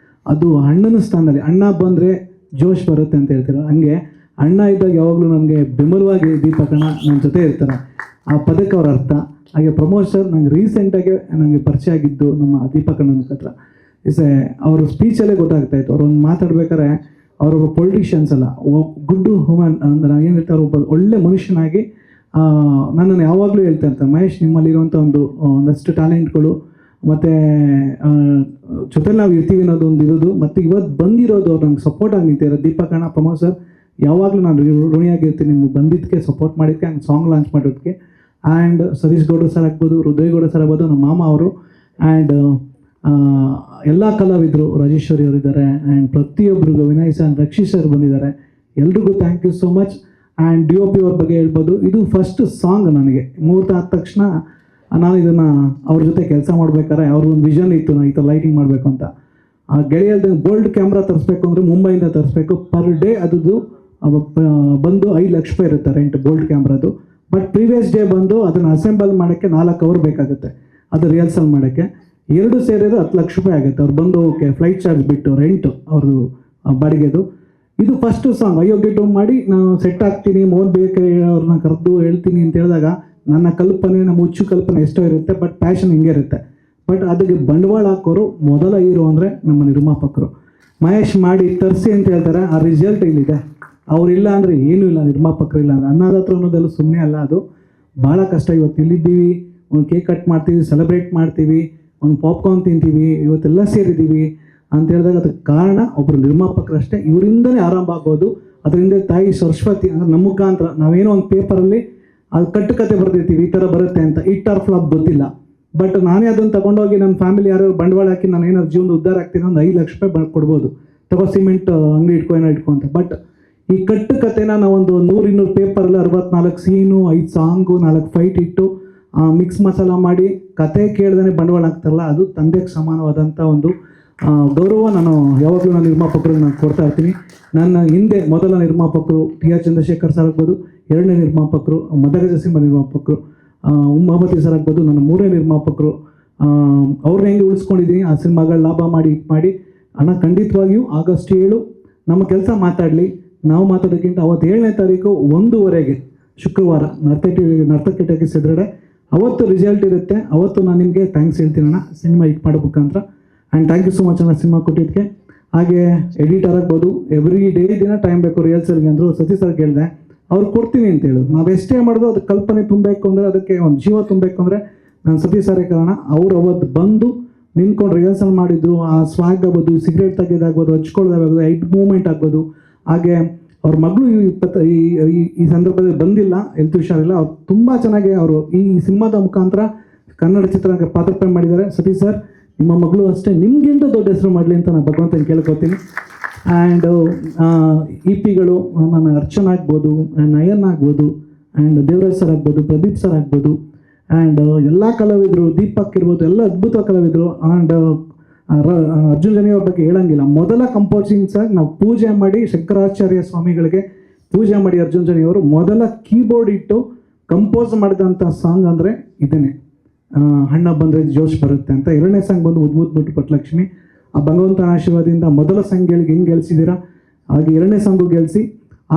ಅದು ಅಣ್ಣನ ಸ್ಥಾನದಲ್ಲಿ, ಅಣ್ಣ ಬಂದರೆ ಜೋಶ್ ಬರುತ್ತೆ ಅಂತ ಹೇಳ್ತಾರೆ. ಹಂಗೆ ಅಣ್ಣ ಇದ್ದಾಗ ಯಾವಾಗಲೂ ನನಗೆ ಬೆಂಬಲವಾಗಿ ದೀಪಕ್ ಅಣ್ಣ ನನ್ನ ಜೊತೆ ಇರ್ತಾರೆ. ಆ ಪದಕ್ಕೆ ಅವ್ರ ಅರ್ಥ. ಹಾಗೆ ಪ್ರಮೋದ್ ಸರ್ ನಂಗೆ ರೀಸೆಂಟಾಗಿ ನನಗೆ ಪರಿಚಯ ಆಗಿದ್ದು ನಮ್ಮ ದೀಪಕ್ ಅಣ್ಣನ ಹತ್ರ. ಅವರು ಸ್ಪೀಚಲ್ಲೇ ಗೊತ್ತಾಗ್ತಾಯಿತ್ತು. ಅವ್ರು ಒಂದು ಮಾತಾಡ್ಬೇಕಾದ್ರೆ ಅವರೊಬ್ಬ ಪೊಲಿಟಿಷಿಯನ್ಸ್ ಅಲ್ಲ, ಗುಡ್ ಹ್ಯೂಮನ್ ಅಂದ್ರೆ ಏನು ಹೇಳ್ತಾರೆ, ಒಬ್ಬ ಒಳ್ಳೆ ಮನುಷ್ಯನಾಗಿ ನನ್ನನ್ನು ಯಾವಾಗಲೂ ಹೇಳ್ತಾ ಇರ್ತಾರೆ, ಮಹೇಶ್ ನಿಮ್ಮಲ್ಲಿರುವಂಥ ಒಂದಷ್ಟು ಟ್ಯಾಲೆಂಟ್ಗಳು ಮತ್ತು ಜೊತೆಲಿ ನಾವು ಇರ್ತೀವಿ ಅನ್ನೋದು ಒಂದು ಇರೋದು, ಮತ್ತು ಇವತ್ತು ಬಂದಿರೋದು ಅವ್ರು ನಂಗೆ ಸಪೋರ್ಟ್ ಆಗಿ ನಿಂತಿರೋ ದೀಪಕ್ ಅಣ್ಣ, ಪ್ರಮೋದ್ ಸರ್, ಯಾವಾಗಲೂ ನಾನು ಋಣಿಯಾಗಿರ್ತೀನಿ ನಿಮ್ಗೆ ಬಂದಿದ್ದಕ್ಕೆ, ಸಪೋರ್ಟ್ ಮಾಡಿದ್ದಕ್ಕೆ, ಹಂಗೆ ಸಾಂಗ್ ಲಾಂಚ್ ಮಾಡೋದಕ್ಕೆ. ಆ್ಯಂಡ್ ಸತೀಶ್ ಗೌಡ ಸರ್ ಆಗ್ಬೋದು, ರುದ್ರೇಗೌಡ ಸರ್ ಆಗ್ಬೋದು, ನಮ್ಮ ಮಾಮ ಅವರು, ಆ್ಯಂಡ್ ಎಲ್ಲ ಕಲಾವಿದರು, ರಾಜೇಶ್ವರಿ ಅವರಿದ್ದಾರೆ, ಆ್ಯಂಡ್ ಪ್ರತಿಯೊಬ್ಬರಿಗೂ ವಿನಯ್ ಸರ್, ರಕ್ಷಿತ್ ಸರ್ ಬಂದಿದ್ದಾರೆ. ಎಲ್ರಿಗೂ thank you so much. And DOP ಅವ್ರ ಬಗ್ಗೆ ಹೇಳ್ಬೋದು, ಇದು ಫಸ್ಟ್ ಸಾಂಗ್ ನನಗೆ. ಮುಹೂರ್ತ ಆದ ತಕ್ಷಣ ನಾನು ಇದನ್ನು ಅವ್ರ ಜೊತೆ ಕೆಲಸ ಮಾಡ್ಬೇಕಾದ್ರೆ ಅವ್ರದ್ದೊಂದು ವಿಷನ್ ಇತ್ತು, ನಾನು ಈ ಥರ ಲೈಟಿಂಗ್ ಮಾಡಬೇಕು ಅಂತ. ಆ ಗೆಳೆಯಲ್ದ ಗೋಲ್ಡ್ ಕ್ಯಾಮ್ರಾ ತರಿಸ್ಬೇಕು ಅಂದರೆ ಮುಂಬೈಯಿಂದ ತರಿಸ್ಬೇಕು. ಪರ್ ಡೇ ಅದು ಬಂದು 5 ಲಕ್ಷ ರೂಪಾಯಿ ಇರುತ್ತೆ ರೆಂಟ್ ಗೋಲ್ಡ್ ಕ್ಯಾಮ್ರಾದು. ಬಟ್ ಪ್ರೀವಿಯಸ್ ಡೇ ಬಂದು ಅದನ್ನು ಅಸೆಂಬಲ್ ಮಾಡೋಕ್ಕೆ 4 ಅವರ್ ಬೇಕಾಗುತ್ತೆ, ಅದು ರಿಹರ್ಸಲ್ ಮಾಡೋಕ್ಕೆ. 2 ಸೇರಿದ್ರೆ 10 ಲಕ್ಷ ರೂಪಾಯಿ ಆಗುತ್ತೆ. ಅವ್ರು ಬಂದು ಓಕೆ ಫ್ಲೈಟ್ ಚಾರ್ಜ್ ಬಿಟ್ಟು ರೆಂಟು ಅವ್ರದ್ದು ಬಾಡಿಗೆದು. ಇದು ಫಸ್ಟ್ ಸಾಂಗ್ ಅಯೋಗ್ಯ 2 ಮಾಡಿ ನಾನು ಸೆಟ್ ಆಗ್ತೀನಿ, ಮೋಹನ್ ಬೇಕರಿ ಅವ್ರನ್ನ ಕರೆದು ಹೇಳ್ತೀನಿ ಅಂತ ಹೇಳಿದಾಗ ನನ್ನ ಕಲ್ಪನೆ, ನಮ್ಮ ಹುಚ್ಚು ಕಲ್ಪನೆ ಎಷ್ಟೋ ಇರುತ್ತೆ, ಬಟ್ ಪ್ಯಾಷನ್ ಹಿಂಗೆ ಇರುತ್ತೆ. ಬಟ್ ಅದಕ್ಕೆ ಬಂಡವಾಳ ಹಾಕೋರು ಮೊದಲ ಹೀರೋ ಅಂದರೆ ನಮ್ಮ ನಿರ್ಮಾಪಕರು. ಮಹೇಶ್ ಮಾಡಿ ತರಿಸಿ ಅಂತ ಹೇಳ್ತಾರೆ, ಆ ರಿಸಲ್ಟ್ ಇಲ್ಲಿದೆ. ಅವರಿಲ್ಲ ಅಂದರೆ ಏನೂ ಇಲ್ಲ, ನಿರ್ಮಾಪಕರು ಇಲ್ಲ ಅಂದರೆ. ಅನ್ನೋದತ್ರ ಅನ್ನೋದೆಲ್ಲ ಸುಮ್ಮನೆ ಅಲ್ಲ, ಅದು ಭಾಳ ಕಷ್ಟ. ಇವತ್ತು ಇಲ್ಲಿದ್ದೀವಿ, ಒಂದು ಕೇಕ್ ಕಟ್ ಮಾಡ್ತೀವಿ, ಸೆಲೆಬ್ರೇಟ್ ಮಾಡ್ತೀವಿ, ಒಂದು ಪಾಪ್ಕಾರ್ನ್ ತಿಂತೀವಿ, ಇವತ್ತೆಲ್ಲ ಸೇರಿದ್ದೀವಿ ಅಂತ ಹೇಳಿದಾಗ ಅದಕ್ಕೆ ಕಾರಣ ಒಬ್ಬರು ನಿರ್ಮಾಪಕರಷ್ಟೇ. ಇವರಿಂದನೇ ಆರಂಭ ಆಗೋದು. ಅದರಿಂದ ತಾಯಿ ಸರಸ್ವತಿ ಅಂದರೆ ನಮ್ಮ ಮುಖಾಂತರ ನಾವೇನೋ ಒಂದು ಪೇಪರಲ್ಲಿ ಅದು ಕಟ್ಟುಕತೆ ಬರೆದಿರ್ತೀವಿ, ಈ ಥರ ಬರುತ್ತೆ ಅಂತ. ಹಿಟ್ ಆರ್ ಫ್ಲಾಪ್ ಗೊತ್ತಿಲ್ಲ, ಬಟ್ ನಾನೇ ಅದನ್ನು ತಗೊಂಡೋಗಿ ನನ್ನ ಫ್ಯಾಮಿಲಿ ಯಾರು ಬಂಡವಾಳ ಹಾಕಿ ನಾನು ಏನಾದ್ರು ಜೀವನದ ಉದ್ಧಾರ ಆಗ್ತೀನಿ, ಒಂದು 5 ಲಕ್ಷ ರೂಪಾಯಿ ಕೊಡ್ಬೋದು, ತಗೋ ಸಿಮೆಂಟ್ ಅಂಗಡಿ ಇಟ್ಕೊ ಅಂತ. ಬಟ್ ಈ ಕಟ್ಟುಕತೆನ ನಾವೊಂದು 100-200 ಪೇಪರಲ್ಲಿ 64 ಸೀನು, 5 ಸಾಂಗು, 4 ಫೈಟ್ ಇಟ್ಟು ಮಿಕ್ಸ್ ಮಸಾಲ ಮಾಡಿ ಕತೆ ಕೇಳ್ದೇ ಬಂಡವಾಳ ಹಾಕ್ತಾರಲ್ಲ, ಅದು ತಂದೆಗೆ ಸಮಾನವಾದಂಥ ಒಂದು ಗೌರವ ನಾನು ಯಾವಾಗಲೂ ನನ್ನ ನಿರ್ಮಾಪಕರಿಗೆ ನಾನು ಕೊಡ್ತಾ ಇರ್ತೀನಿ. ನನ್ನ ಹಿಂದೆ ಮೊದಲ ನಿರ್ಮಾಪಕರು TR ಚಂದ್ರಶೇಖರ್ ಸರ್ ಆಗ್ಬೋದು, 2ನೇ ನಿರ್ಮಾಪಕರು ಮದಗಜ ಸಿನಿಮಾ ನಿರ್ಮಾಪಕರು ಉಮಾಪತಿ ಸರ್ ಆಗ್ಬೋದು, ನನ್ನ 3ನೇ ನಿರ್ಮಾಪಕರು. ಅವ್ರನ್ನ ಹೆಂಗೆ ಉಳಿಸ್ಕೊಂಡಿದ್ದೀನಿ, ಆ ಸಿನಿಮಾಗಳ ಲಾಭ ಮಾಡಿ ಅಣ್ಣ ಖಂಡಿತವಾಗಿಯೂ ಆಗಸ್ಟ್ 7 ನಮ್ಮ ಕೆಲಸ ಮಾತಾಡಲಿ. ನಾವು ಮಾತಾಡೋಕ್ಕಿಂತ ಅವತ್ತು 7ನೇ ತಾರೀಕು 1:00 ಶುಕ್ರವಾರ ನರ್ತಕಿ ಟಾಕೀಸ್ ಎದುರುಗಡೆ ಅವತ್ತು ರಿಸಲ್ಟ್ ಇರುತ್ತೆ. ಅವತ್ತು ನಾನು ನಿಮಗೆ ಥ್ಯಾಂಕ್ಸ್ ಹೇಳ್ತೀನಿ ಅಣ್ಣ, ಸಿನಿಮಾ ಹಿಟ್ ಮಾಡೋ ಮುಖಾಂತರ. And thank you so much ಅಣ್ಣ ಸಿನಿಮಾ ಕೊಟ್ಟಿದ್ದಕ್ಕೆ. ಹಾಗೆ ಎಡಿಟರ್ ಆಗ್ಬೋದು, ಎವ್ರಿ ಡೇ ದಿನ ಟೈಮ್ ಬೇಕು ರಿಹರ್ಸಲ್ಗೆ ಅಂದರು. ಸತೀಶ್ ಸರ್ ಕೇಳಿದೆ, ಅವ್ರು ಕೊಡ್ತೀನಿ ಅಂತ ಹೇಳಿದ್ರು. ನಾವು ಎಷ್ಟೇ ಮಾಡೋದು ಅದಕ್ಕೆ ಕಲ್ಪನೆ ತುಂಬಬೇಕು ಅಂದರೆ, ಅದಕ್ಕೆ ಒಂದು ಜೀವ ತುಂಬಬೇಕು ಅಂದರೆ ನಾನು ಸತೀಶ್ ಸರೇ ಕಾರಣ. ಅವ್ರು ಅವತ್ತು ಬಂದು ನಿಂತ್ಕೊಂಡು ರಿಹರ್ಸಲ್ ಮಾಡಿದ್ರು. ಆ ಸ್ವಾಗ್ ಆಗ್ಬೋದು, ಸಿಗರೇಟ್ ತೆಗೆದಾಗ್ಬೋದು, ಹಚ್ಕೊಳ್ಳೋದಾಗ್ಬೋದು, ಹೆಡ್ ಮೂವ್ಮೆಂಟ್ ಆಗ್ಬೋದು. ಹಾಗೆ ಅವ್ರ ಮಗಳು ಈ ಸಂದರ್ಭದಲ್ಲಿ ಬಂದಿಲ್ಲ, ಹೆಲ್ತ್ ಹುಷಾರಿಲ್ಲ. ಅವ್ರು ತುಂಬ ಚೆನ್ನಾಗಿ ಅವರು ಈ ಸಿನಿಮಾದ ಮುಖಾಂತರ ಕನ್ನಡ ಚಿತ್ರಕ್ಕೆ ಪಾದಾರ್ಪಣೆ ಮಾಡಿದ್ದಾರೆ. ಸತೀಶ್ ಸರ್, ನಿಮ್ಮ ಮಗಳು ಅಷ್ಟೇ ನಿಮಗಿಂತ ದೊಡ್ಡ ಹೆಸರು ಮಾಡಲಿ ಅಂತ ನಾನು ಭಗವಂತನ ಕೇಳ್ಕೊತೀನಿ. ಆ್ಯಂಡ್ EP-ಗಳು ನನ್ನ ಅರ್ಚನಾ ಆಗ್ಬೋದು, ನಯನ್ ಆಗ್ಬೋದು, ಆ್ಯಂಡ್ ದೇವರಾಜ್ ಸರ್ ಆಗ್ಬೋದು, ಪ್ರದೀಪ್ ಸರ್ ಆಗ್ಬೋದು, ಆ್ಯಂಡ್ ಎಲ್ಲ ಕಲಾವಿದರು, ದೀಪಕ್ ಇರ್ಬೋದು, ಎಲ್ಲ ಅದ್ಭುತ ಕಲಾವಿದರು. ಆ್ಯಂಡ್ ಅರ್ಜುನ್ ಜನಿ ಅವ್ರ ಬಗ್ಗೆ ಹೇಳಂಗಿಲ್ಲ. ಮೊದಲ ಕಂಪೋಸಿಂಗ್ಸ್ ಆಗಿ ನಾವು ಪೂಜೆ ಮಾಡಿ ಶಂಕರಾಚಾರ್ಯ ಸ್ವಾಮಿಗಳಿಗೆ ಪೂಜೆ ಮಾಡಿ ಅರ್ಜುನ್ ಜನಿ ಅವರು ಮೊದಲ ಕೀಬೋರ್ಡ್ ಇಟ್ಟು ಕಂಪೋಸ್ ಮಾಡಿದಂಥ ಸಾಂಗ್ ಅಂದರೆ ಇದೇನೆ, ಹಣ್ಣ ಬಂದರೆ ಜೋಶ್ ಬರುತ್ತೆ ಅಂತ. ಎರಡನೇ ಸಾಂಗ್ ಬಂದು ಮುದ್ದು ಪಟ್ಲಕ್ಷ್ಮಿ. ಆ ಭಗವಂತನ ಆಶೀರ್ವಾದದಿಂದ ಮೊದಲ ಸಾಂಗ್ ಹೆಂಗೆ ಗೆಲ್ಸಿದ್ದೀರಾ ಹಾಗೆ ಎರಡನೇ ಸಾಂಗು ಗೆಲ್ಲಿಸಿ.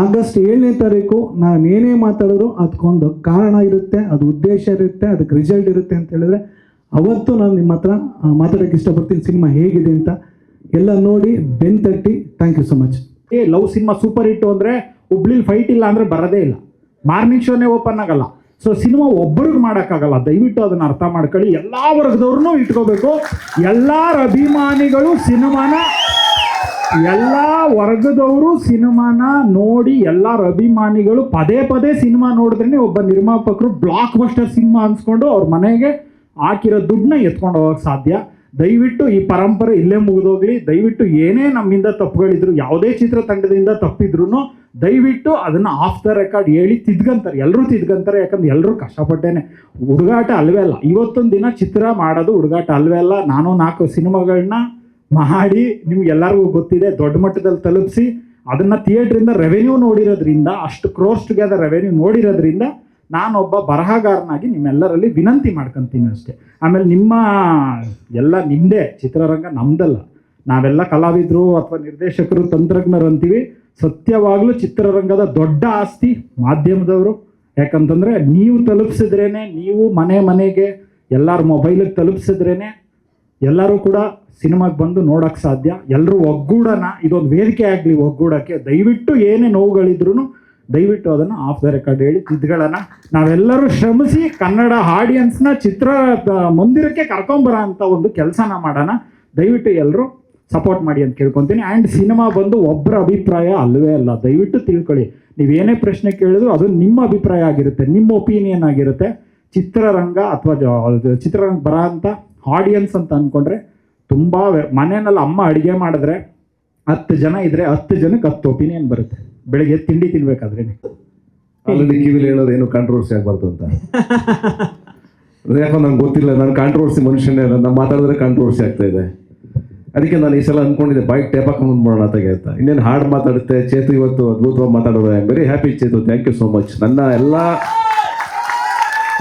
ಆಗಸ್ಟ್ 7ನೇ ತಾರೀಕು ನಾನು ಏನೇ ಮಾತಾಡಿದ್ರು ಅದಕ್ಕೊಂದು ಕಾರಣ ಇರುತ್ತೆ, ಅದು ಉದ್ದೇಶ ಇರುತ್ತೆ, ಅದಕ್ಕೆ ರಿಸಲ್ಟ್ ಇರುತ್ತೆ ಅಂತ ಹೇಳಿದ್ರೆ ಅವತ್ತು ನಾನು ನಿಮ್ಮ ಹತ್ರ ಮಾತಾಡೋಕ್ಕೆ ಇಷ್ಟಪಡ್ತೀನಿ. ಸಿನಿಮಾ ಹೇಗಿದೆ ಅಂತ ಎಲ್ಲ ನೋಡಿ ಬೆನ್ ತಟ್ಟಿ. Thank you so much. Love cinema super hit ಅಂದರೆ ಹುಬ್ಳಿಲಿ ಫೈಟ್ ಇಲ್ಲ ಅಂದರೆ ಬರೋದೇ ಇಲ್ಲ, ಮಾರ್ನಿಂಗ್ ಶೋನೇ ಓಪನ್ ಆಗಲ್ಲ. ಸೊ ಸಿನಿಮಾ ಒಬ್ಬರಿಗೆ ಮಾಡೋಕ್ಕಾಗಲ್ಲ, ದಯವಿಟ್ಟು ಅದನ್ನು ಅರ್ಥ ಮಾಡ್ಕೊಳ್ಳಿ. ಎಲ್ಲ ವರ್ಗದವ್ರನ್ನೂ ಇಟ್ಕೋಬೇಕು. ಎಲ್ಲರ ಅಭಿಮಾನಿಗಳು ಸಿನಿಮಾನ, ಎಲ್ಲ ವರ್ಗದವರು ಸಿನಿಮಾನ ನೋಡಿ, ಎಲ್ಲರ ಅಭಿಮಾನಿಗಳು ಪದೇ ಪದೇ ಸಿನಿಮಾ ನೋಡಿದ್ರೆ ಒಬ್ಬ ನಿರ್ಮಾಪಕರು ಬ್ಲಾಕ್ ಬಸ್ಟರ್ ಸಿನಿಮಾ ಅನ್ಸ್ಕೊಂಡು ಅವ್ರ ಮನೆಗೆ ಹಾಕಿರೋ ದುಡ್ಡನ್ನ ಎತ್ಕೊಂಡು ಹೋಗಕ್ಕೆ ಸಾಧ್ಯ. ದಯವಿಟ್ಟು ಈ ಪರಂಪರೆ ಇಲ್ಲೇ ಮುಗಿದೋಗ್ಲಿ. ದಯವಿಟ್ಟು ಏನೇ ನಮ್ಮಿಂದ ತಪ್ಪುಗಳಿದ್ರು, ಯಾವುದೇ ಚಿತ್ರತಂಡದಿಂದ ತಪ್ಪಿದ್ರು ದಯವಿಟ್ಟು ಅದನ್ನು ಆಫ್ ದ ರೆಕಾರ್ಡ್ ಹೇಳಿ ತಿದ್ಗಂತಾರೆ. ಎಲ್ಲರೂ ತಿದ್ಗಂತಾರೆ, ಯಾಕಂದ್ರೆ ಎಲ್ಲರೂ ಕಷ್ಟಪಟ್ಟೇನೆ. ಹುಡುಗಾಟ ಅಲ್ವೇ ಅಲ್ಲ. ಇವತ್ತೊಂದು ದಿನ ಚಿತ್ರ ಮಾಡೋದು ಹುಡುಗಾಟ ಅಲ್ವೇ ಅಲ್ಲ. ನಾನು 4 ಸಿನಿಮಾಗಳನ್ನ ಮಾಡಿ ನಿಮ್ಗೆಲ್ಲರಿಗೂ ಗೊತ್ತಿದೆ, ದೊಡ್ಡ ಮಟ್ಟದಲ್ಲಿ ತಲುಪಿಸಿ ಅದನ್ನು ಥಿಯೇಟ್ರಿಂದ ರೆವೆನ್ಯೂ ನೋಡಿರೋದ್ರಿಂದ, ಅಷ್ಟು ಕ್ರೋರ್ಸ್ ಟುಗೆದರ್ ರೆವೆನ್ಯೂ ನೋಡಿರೋದ್ರಿಂದ ನಾನೊಬ್ಬ ಬರಹಗಾರನಾಗಿ ನಿಮ್ಮೆಲ್ಲರಲ್ಲಿ ವಿನಂತಿ ಮಾಡ್ಕೊತೀನಿ ಅಷ್ಟೇ. ಆಮೇಲೆ ನಿಮ್ಮ ಎಲ್ಲ ನಿಮ್ಮದೇ, ಚಿತ್ರರಂಗ ನಮ್ದಲ್ಲ. ನಾವೆಲ್ಲ ಕಲಾವಿದರು ಅಥವಾ ನಿರ್ದೇಶಕರು, ತಂತ್ರಜ್ಞರು ಅಂತೀವಿ. ಸತ್ಯವಾಗ್ಲೂ ಚಿತ್ರರಂಗದ ದೊಡ್ಡ ಆಸ್ತಿ ಮಾಧ್ಯಮದವರು. ಯಾಕಂತಂದರೆ ನೀವು ತಲುಪಿಸಿದ್ರೇ, ನೀವು ಮನೆಗೆ ಎಲ್ಲರ ಮೊಬೈಲಿಗೆ ತಲುಪಿಸಿದ್ರೇ ಎಲ್ಲರೂ ಕೂಡ ಸಿನಿಮಾಗೆ ಬಂದು ನೋಡೋಕ್ಕೆ ಸಾಧ್ಯ. ಎಲ್ಲರೂ ಒಗ್ಗೂಡೋಣ, ಇದೊಂದು ವೇದಿಕೆ ಆಗಲಿ ಒಗ್ಗೂಡೋಕ್ಕೆ. ದಯವಿಟ್ಟು ಏನೇ ನೋವುಗಳಿದ್ರೂ ದಯವಿಟ್ಟು ಅದನ್ನು ಆಫ್ ದ ರೆಕಾರ್ಡ್ ಹೇಳಿ ತಿದ್ದುಗಳನ್ನ ನಾವೆಲ್ಲರೂ ಶ್ರಮಿಸಿ ಕನ್ನಡ ಆಡಿಯನ್ಸ್ನ ಚಿತ್ರ ಮಂದಿರಕ್ಕೆ ಕರ್ಕೊಂಬರೋ ಅಂತ ಒಂದು ಕೆಲಸನ ಮಾಡೋಣ. ದಯವಿಟ್ಟು ಎಲ್ಲರೂ ಸಪೋರ್ಟ್ ಮಾಡಿ ಅಂತ ಕೇಳ್ಕೊತೀನಿ. ಆ್ಯಂಡ್ ಸಿನಿಮಾ ಬಂದು ಒಬ್ಬರ ಅಭಿಪ್ರಾಯ ಅಲ್ಲವೇ ಅಲ್ಲ, ದಯವಿಟ್ಟು ತಿಳ್ಕೊಳ್ಳಿ. ನೀವೇನೇ ಪ್ರಶ್ನೆ ಕೇಳಿದ್ರು ಅದು ನಿಮ್ಮ ಅಭಿಪ್ರಾಯ ಆಗಿರುತ್ತೆ, ನಿಮ್ಮ ಒಪಿನಿಯನ್ ಆಗಿರುತ್ತೆ. ಚಿತ್ರರಂಗ ಅಥವಾ ಚಿತ್ರರಂಗ ಬರೋ ಅಂಥ ಆಡಿಯನ್ಸ್ ಅಂತ ಅಂದ್ಕೊಂಡ್ರೆ ತುಂಬ ಮನೆಯಲ್ಲಿ ಅಮ್ಮ ಅಡುಗೆ ಮಾಡಿದ್ರೆ 10 ಜನ ಇದ್ದರೆ 10 ಜನಕ್ಕೆ 10 ಒಪಿನಿಯನ್ ಬರುತ್ತೆ. ಬೆಳಗ್ಗೆ ತಿಂಡಿ ತಿನ್ಬೇಕಾದ್ರೆ ಆಲ್ರೆಡಿ ಕಿವಿಲಿ ಹೇಳೋದು ಏನು ಕಾಂಟ್ರವರ್ಸಿ ಆಗಬಾರ್ದು ಅಂತ. ಯಾಕಂದ್ರೆ ನಂಗೆ ಗೊತ್ತಿಲ್ಲ, ನಾನು ಕಾಂಟ್ರವರ್ಸಿ ಮನುಷ್ಯನೇ, ನಾನು ಮಾತಾಡಿದ್ರೆ ಕಾಂಟ್ರವರ್ಸಿ ಆಗ್ತಾ ಇದೆ. ಅದಕ್ಕೆ ನಾನು ಈ ಸಲ ಅಂದ್ಕೊಂಡಿದ್ದೆ ಬೈಕ್ ಟೇಪ್ ಹಾಕೊಂಡು ಮಾಡೋಣ ಅಂತ. ಇನ್ನೇನು ಹಾಡು ಮಾತಾಡುತ್ತೆ ಚೇತು, ಇವತ್ತು ಅದ್ಭುತವಾಗಿ ಮಾತಾಡೋದು. I am very happy Chethu, thank you so much. ನನ್ನ ಎಲ್ಲ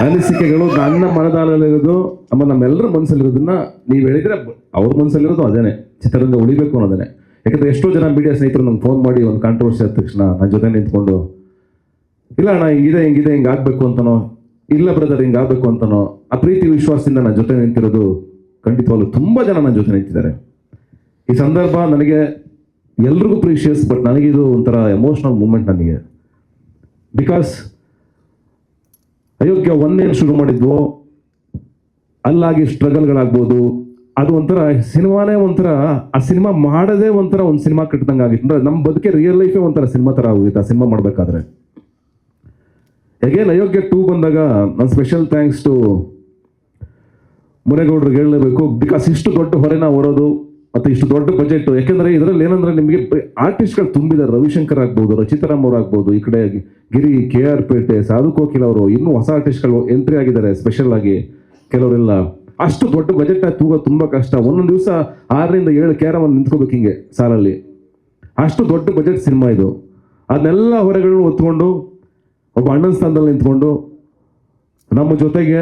ಅನಿಸಿಕೆಗಳು ನನ್ನ ಮನದಾಳದಲ್ಲಿರೋದು, ಆಮೇಲೆ ನಮ್ಮೆಲ್ಲರ ಮನಸ್ಸಲ್ಲಿರೋದನ್ನ ನೀವು ಹೇಳಿದ್ರೆ ಅವ್ರ ಮನಸ್ಸಲ್ಲಿರೋದು ಅದೇನೆ, ಚಿತ್ರರಂಗ ಉಳಿಬೇಕು ಅನ್ನೋದೇನೆ. ಯಾಕಂದರೆ ಎಷ್ಟೋ ಜನ ಮೀಡಿಯಾ ಸ್ನೇಹಿತರು ನಂಗೆ ಫೋನ್ ಮಾಡಿ ಒಂದು ಕಾಂಟ್ರವರ್ಸಿ ಆದ ತಕ್ಷಣ ನನ್ನ ಜೊತೆ ನಿಂತ್ಕೊಂಡು, ಇಲ್ಲ ಅಣ್ಣ ಹಿಂಗಿದೆ ಹಿಂಗೆ ಆಗಬೇಕು ಅಂತನೋ, ಇಲ್ಲ ಬ್ರದರ್ ಹಿಂಗೆ ಆಗಬೇಕು ಅಂತನೋ, ಆ ಪ್ರೀತಿ ವಿಶ್ವಾಸದಿಂದ ನನ್ನ ಜೊತೆ ನಿಂತಿರೋದು ಖಂಡಿತವಾಗ್ಲೂ ತುಂಬ ಜನ ನನ್ನ ಜೊತೆ ನಿಂತಿದ್ದಾರೆ. ಈ ಸಂದರ್ಭ ನನಗೆ ಎಲ್ರಿಗೂ ಪ್ರೀಶಿಯಸ್, ಬಟ್ ನನಗಿದು ಒಂಥರ ಎಮೋಷ್ನಲ್ ಮೂಮೆಂಟ್ ನನಗೆ. ಬಿಕಾಸ್ ಅಯೋಗ್ಯ ಒಂದೇನು ಶುರು ಮಾಡಿದ್ವು, ಅಲ್ಲಾಗಿ ಸ್ಟ್ರಗಲ್ಗಳಾಗ್ಬೋದು, ಅದು ಒಂಥರ ಸಿನಿಮಾನೇ ಒಂಥರ, ಆ ಸಿನಿಮಾ ಮಾಡೋದೇ ಒಂಥರ ಒಂದು ಸಿನಿಮಾ ಕಟ್ಟಿದಂಗೆ ಆಗಿತ್ತು. ಅಂದರೆ ನಮ್ಮ ಬದುಕೆ ರಿಯಲ್ ಲೈಫೇ ಒಂಥರ ಸಿನಿಮಾ ಥರ ಆಗೋಗಿತ್ತು ಆ ಸಿನಿಮಾ ಮಾಡಬೇಕಾದ್ರೆ. ಅಗೇನ್ ಅಯೋಗ್ಯ 2 ಬಂದಾಗ ನಾನು ಸ್ಪೆಷಲ್ ಥ್ಯಾಂಕ್ಸ್ ಟು ಮುನೇಗೌಡರಿಗೆ ಹೇಳಲೇಬೇಕು. ಬಿಕಾಸ್ ಇಷ್ಟು ದೊಡ್ಡ ಹೊರೆನ ಹೊರೋದು ಮತ್ತು ಇಷ್ಟು ದೊಡ್ಡ ಬಜೆಟ್. ಯಾಕೆಂದರೆ ಇದರಲ್ಲಿ ಏನಂದರೆ ನಿಮಗೆ ಆರ್ಟಿಸ್ಟ್ಗಳು ತುಂಬಿದ್ದಾರೆ. ರವಿಶಂಕರ್ ಆಗ್ಬೋದು, ರಚಿತಾರಾಮ್ ಅವ್ರು ಆಗ್ಬೋದು, ಈ ಕಡೆ ಗಿರಿ, KR ಪೇಟೆ, ಸಾಧು ಕೋಕಿಲ್ ಅವರು, ಇನ್ನೂ ಹೊಸ ಆರ್ಟಿಸ್ಟ್ಗಳು ಎಂಟ್ರಿ ಆಗಿದ್ದಾರೆ ಸ್ಪೆಷಲ್ ಆಗಿ. ಕೆಲವರೆಲ್ಲ ಅಷ್ಟು ದೊಡ್ಡ ಬಜೆಟ್ನ ತೂಗೋದು ತುಂಬ ಕಷ್ಟ. ಒಂದೊಂದು ದಿವಸ 6 ರಿಂದ 7 ಕ್ಯಾರವನ್ನು ನಿಂತ್ಕೋಬೇಕು ಹಿಂಗೆ ಸಾಲಲ್ಲಿ. ಅಷ್ಟು ದೊಡ್ಡ ಬಜೆಟ್ ಸಿನಿಮಾ ಇದು. ಅದನ್ನೆಲ್ಲ ಹೊರೆಗಳನ್ನು ಹೊತ್ಕೊಂಡು ಒಬ್ಬ ಅಣ್ಣನ ಸ್ಥಾನದಲ್ಲಿ ನಿಂತ್ಕೊಂಡು ನಮ್ಮ ಜೊತೆಗೆ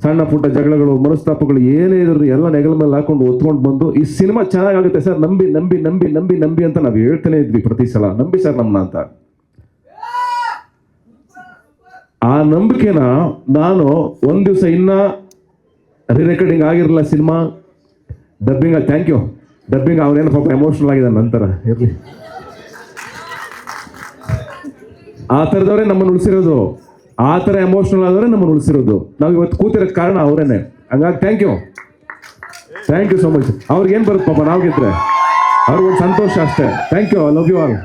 ಸಣ್ಣ ಪುಟ್ಟ ಜಗಳಗಳು, ಮನಸ್ತಾಪಗಳು ಏನೇ ಇದ್ರು ಎಲ್ಲ ನೆಗಲ ಮೇಲೆ ಹಾಕೊಂಡು ಹೊತ್ಕೊಂಡು ಬಂದು ಈ ಸಿನಿಮಾ ಚೆನ್ನಾಗಾಗುತ್ತೆ ಸರ್, ನಂಬಿ ನಂಬಿ ನಂಬಿ ನಂಬಿ ನಂಬಿ ಅಂತ ನಾವು ಹೇಳ್ತಾನೆ ಇದ್ವಿ ಪ್ರತಿ ಸಲ, ನಂಬಿ ಸರ್ ನಮ್ಮನ್ನ ಅಂತ. ಆ ನಂಬಿಕೆನ ನಾನು ಒಂದು ದಿವಸ ಇನ್ನ ರಿರೆಕಾರ್ಡಿಂಗ್ ಆಗಿರಲಿಲ್ಲ cinema, dubbing, thank you dubbing, ಅವನೇನು ಪಾಪ ಎಮೋಷನಲ್ ಆಗಿದೆ ನಂತರ. ಇರಲಿ, ಆ ಥರದವರೇ ನಮ್ಮನ್ನು ಉಳಿಸಿರೋದು, ಆ ಥರ ಎಮೋಷನಲ್ ಆದವರೇ ನಮ್ಮನ್ನು ಉಳಿಸಿರೋದು. ನಾವು ಇವತ್ತು ಕೂತಿರೋಕ್ಕೆ ಕಾರಣ ಅವರೇನೆ. ಹಂಗಾಗಿ ಥ್ಯಾಂಕ್ ಯು ಸೋ ಮಚ್. ಅವ್ರಿಗೇನು ಬರುತ್ತೆ ಪಾಪ ನಾವು ಗೆದ್ರೆ ಅವ್ರಿಗೊಂದು ಸಂತೋಷ ಅಷ್ಟೇ. Thank you, I love you all.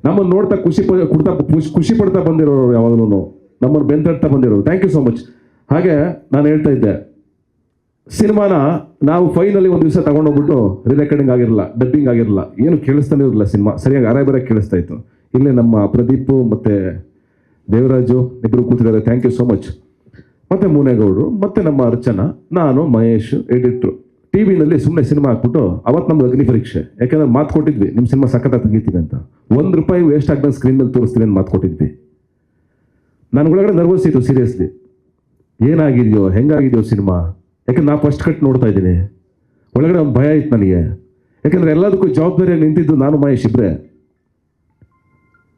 ನಮ್ಮನ್ನು ನೋಡ್ತಾ ಖುಷಿ ಪಡ್ತಾ ಬಂದಿರೋರು, ಯಾವಾಗಲೂ ನಮ್ಮನ್ನು ಬೆಂತಡ್ತಾ ಬಂದಿರೋರು. Thank you so much. ಹಾಗೆ ನಾನು ಹೇಳ್ತಾ ಇದ್ದೆ, ಸಿನಿಮಾನ ನಾವು ಫೈನಲಿ ಒಂದು ದಿವಸ ತಗೊಂಡೋಗ್ಬಿಟ್ಟು ರಿರೆಕಾರ್ಡಿಂಗ್ ಆಗಿರಲ್ಲ, ಡಬ್ಬಿಂಗ್ ಆಗಿರಲ್ಲ, ಏನು ಕೇಳಿಸ್ತಾನೆ ಇರಲಿಲ್ಲ. ಸಿನಿಮಾ ಸರಿಯಾಗಿ ಅರೆ ಕೇಳಿಸ್ತಾ ಇತ್ತು. ಇಲ್ಲೇ ನಮ್ಮ ಪ್ರದೀಪು ಮತ್ತು ದೇವರಾಜು ಇಬ್ಬರು ಕೂತಿದ್ದಾರೆ. Thank you so much. ಮತ್ತು ಮುನೇಗೌಡರು ಮತ್ತು ನಮ್ಮ ಅರ್ಚನಾ, ನಾನು, ಮಹೇಶ್, ಎಡಿಟ್ರು ಟಿ ವಿನಲ್ಲಿ ಸುಮ್ಮನೆ ಸಿನಿಮಾ ಹಾಕ್ಬಿಟ್ಟು ಅವತ್ತು ನಮ್ದು ಅಗ್ನಿ ಪರೀಕ್ಷೆ. ಯಾಕೆಂದ್ರೆ ಮಾತು ಕೊಟ್ಟಿದ್ವಿ ನಿಮ್ಮ ಸಿನಿಮಾ ಸಖತ್ತಾಗಿ ತೆಗಿತೀವಿ ಅಂತ. ₹1 ವೇಸ್ಟ್ ಆಗ್ದಂಗೆ ಸ್ಕ್ರೀನ್ ಮೇಲೆ ತೋರಿಸ್ತೀವಿ ಅಂತ ಮಾತು ಕೊಟ್ಟಿದ್ವಿ. ನನಗೊಳಗಡೆ ನರ್ವಸ್ ಇತ್ತು ಸೀರಿಯಸ್ಲಿ. ಏನಾಗಿದೆಯೋ ಹೆಂಗಾಗಿದೆಯೋ ಸಿನಿಮಾ, ಯಾಕಂದ್ರೆ ನಾ ಫಸ್ಟ್ ಕಟ್ ನೋಡ್ತಾ ಇದ್ದೀನಿ. ಒಳಗಡೆ ಒಂದು ಭಯ ಇತ್ತು ನನಗೆ. ಯಾಕಂದರೆ ಎಲ್ಲದಕ್ಕೂ ಜವಾಬ್ದಾರಿಯಾಗಿ ನಿಂತಿದ್ದು ನಾನು ಮಹೇಶ್ ಇಬ್ಬರೇ.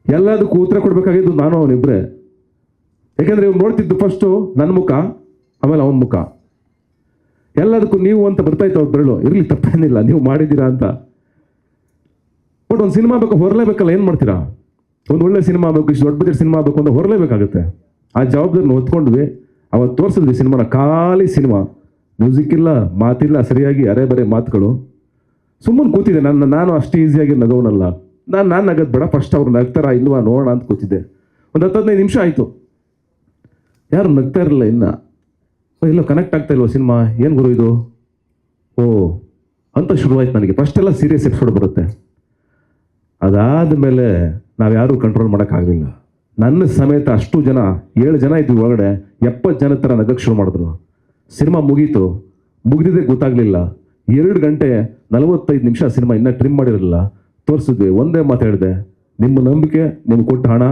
ಎಲ್ಲದಕ್ಕೂ ಉತ್ತರ ಕೊಡಬೇಕಾಗಿದ್ದು ನಾನು ಅವನಿಬ್ಬರೇ. ಯಾಕೆಂದರೆ ಇವ್ನು ನೋಡ್ತಿದ್ದು ಫಸ್ಟು ನನ್ನ ಮುಖ, ಆಮೇಲೆ ಅವನ ಮುಖ. ಎಲ್ಲದಕ್ಕೂ ನೀವು ಅಂತ ಬರ್ತಾಯಿತ್ತು ಅವ್ರು ಬೆರಳು. ಇರಲಿ, ತಪ್ಪೇನಿಲ್ಲ, ನೀವು ಮಾಡಿದ್ದೀರಾ ಅಂತ. ಬಟ್ ಒಂದು ಸಿನಿಮಾ ಬೇಕು, ಹೊರಲೇಬೇಕಲ್ಲ, ಏನು ಮಾಡ್ತೀರಾ? ಒಂದು ಒಳ್ಳೆ ಸಿನಿಮಾ ಬೇಕು, ಇಷ್ಟು ದೊಡ್ಡ ಬಜೆಟ್ ಸಿನಿಮಾ ಬೇಕು ಅಂತ ಹೊರಲೇಬೇಕಾಗುತ್ತೆ. ಆ ಜವಾಬ್ದಾರಿನ ಹೊತ್ಕೊಂಡ್ವಿ. ಅವತ್ತು ತೋರಿಸಿದ್ವಿ ಸಿನಿಮಾನ. ಖಾಲಿ ಸಿನಿಮಾ, ಮ್ಯೂಸಿಕ್ ಇಲ್ಲ, ಮಾತಿಲ್ಲ, ಸರಿಯಾಗಿ ಅರೆ ಬರೆ ಮಾತುಗಳು. ಸುಮ್ಮನೆ ಕೂತಿದ್ದೆ. ನಾನು ಅಷ್ಟು ಈಸಿಯಾಗಿ ನಗೋನಲ್ಲ. ನಾನು ನಗದು ಬೇಡ, ಫಸ್ಟ್ ಅವ್ರು ನಗ್ತಾರಾ ಇಲ್ವಾ ನೋಡೋಣ ಅಂತ ಕೂತಿದ್ದೆ. ಒಂದು 10-15 ನಿಮಿಷ ಆಯಿತು, ಯಾರು ನಗ್ತಾ ಇರಲಿಲ್ಲ. ಇನ್ನು ಇಲ್ಲ, ಕನೆಕ್ಟ್ ಆಗ್ತಾ ಇಲ್ವ ಸಿನಿಮಾ, ಏನು ಗುರು ಇದು, ಓ ಅಂತ ಶುರುವಾಯ್ತು ನನಗೆ. ಫಸ್ಟ್ ಎಲ್ಲ ಸೀರಿಯಸ್ ಎಪಿಸೋಡ್ ಬರುತ್ತೆ. ಅದಾದ ಮೇಲೆ ನಾವ್ಯಾರೂ ಕಂಟ್ರೋಲ್ ಮಾಡೋಕ್ಕಾಗಲಿಲ್ಲ. ನನ್ನ ಸಮೇತ ಅಷ್ಟು ಜನ, 7 ಜನ ಇದ್ವಿ ಒಳಗಡೆ, 70 ಜನ ಥರ ನಗಕ್ಕೆ ಶುರು ಮಾಡಿದ್ರು. ಸಿನಿಮಾ ಮುಗೀತು. ಮುಗಿದಿದ್ದೇ ಗೊತ್ತಾಗಲಿಲ್ಲ. 2 ಗಂಟೆ 45 ನಿಮಿಷ ಸಿನಿಮಾ ಇನ್ನೂ ಟ್ರಿಮ್ ಮಾಡಿರಲಿಲ್ಲ. ತೋರಿಸಿದ್ವಿ. ಒಂದೇ ಮಾತಾಡಿದೆ, ನಿಮ್ಮ ನಂಬಿಕೆ, ನಿಮ್ಗೆ ಕೊಟ್ಟ ಹಣ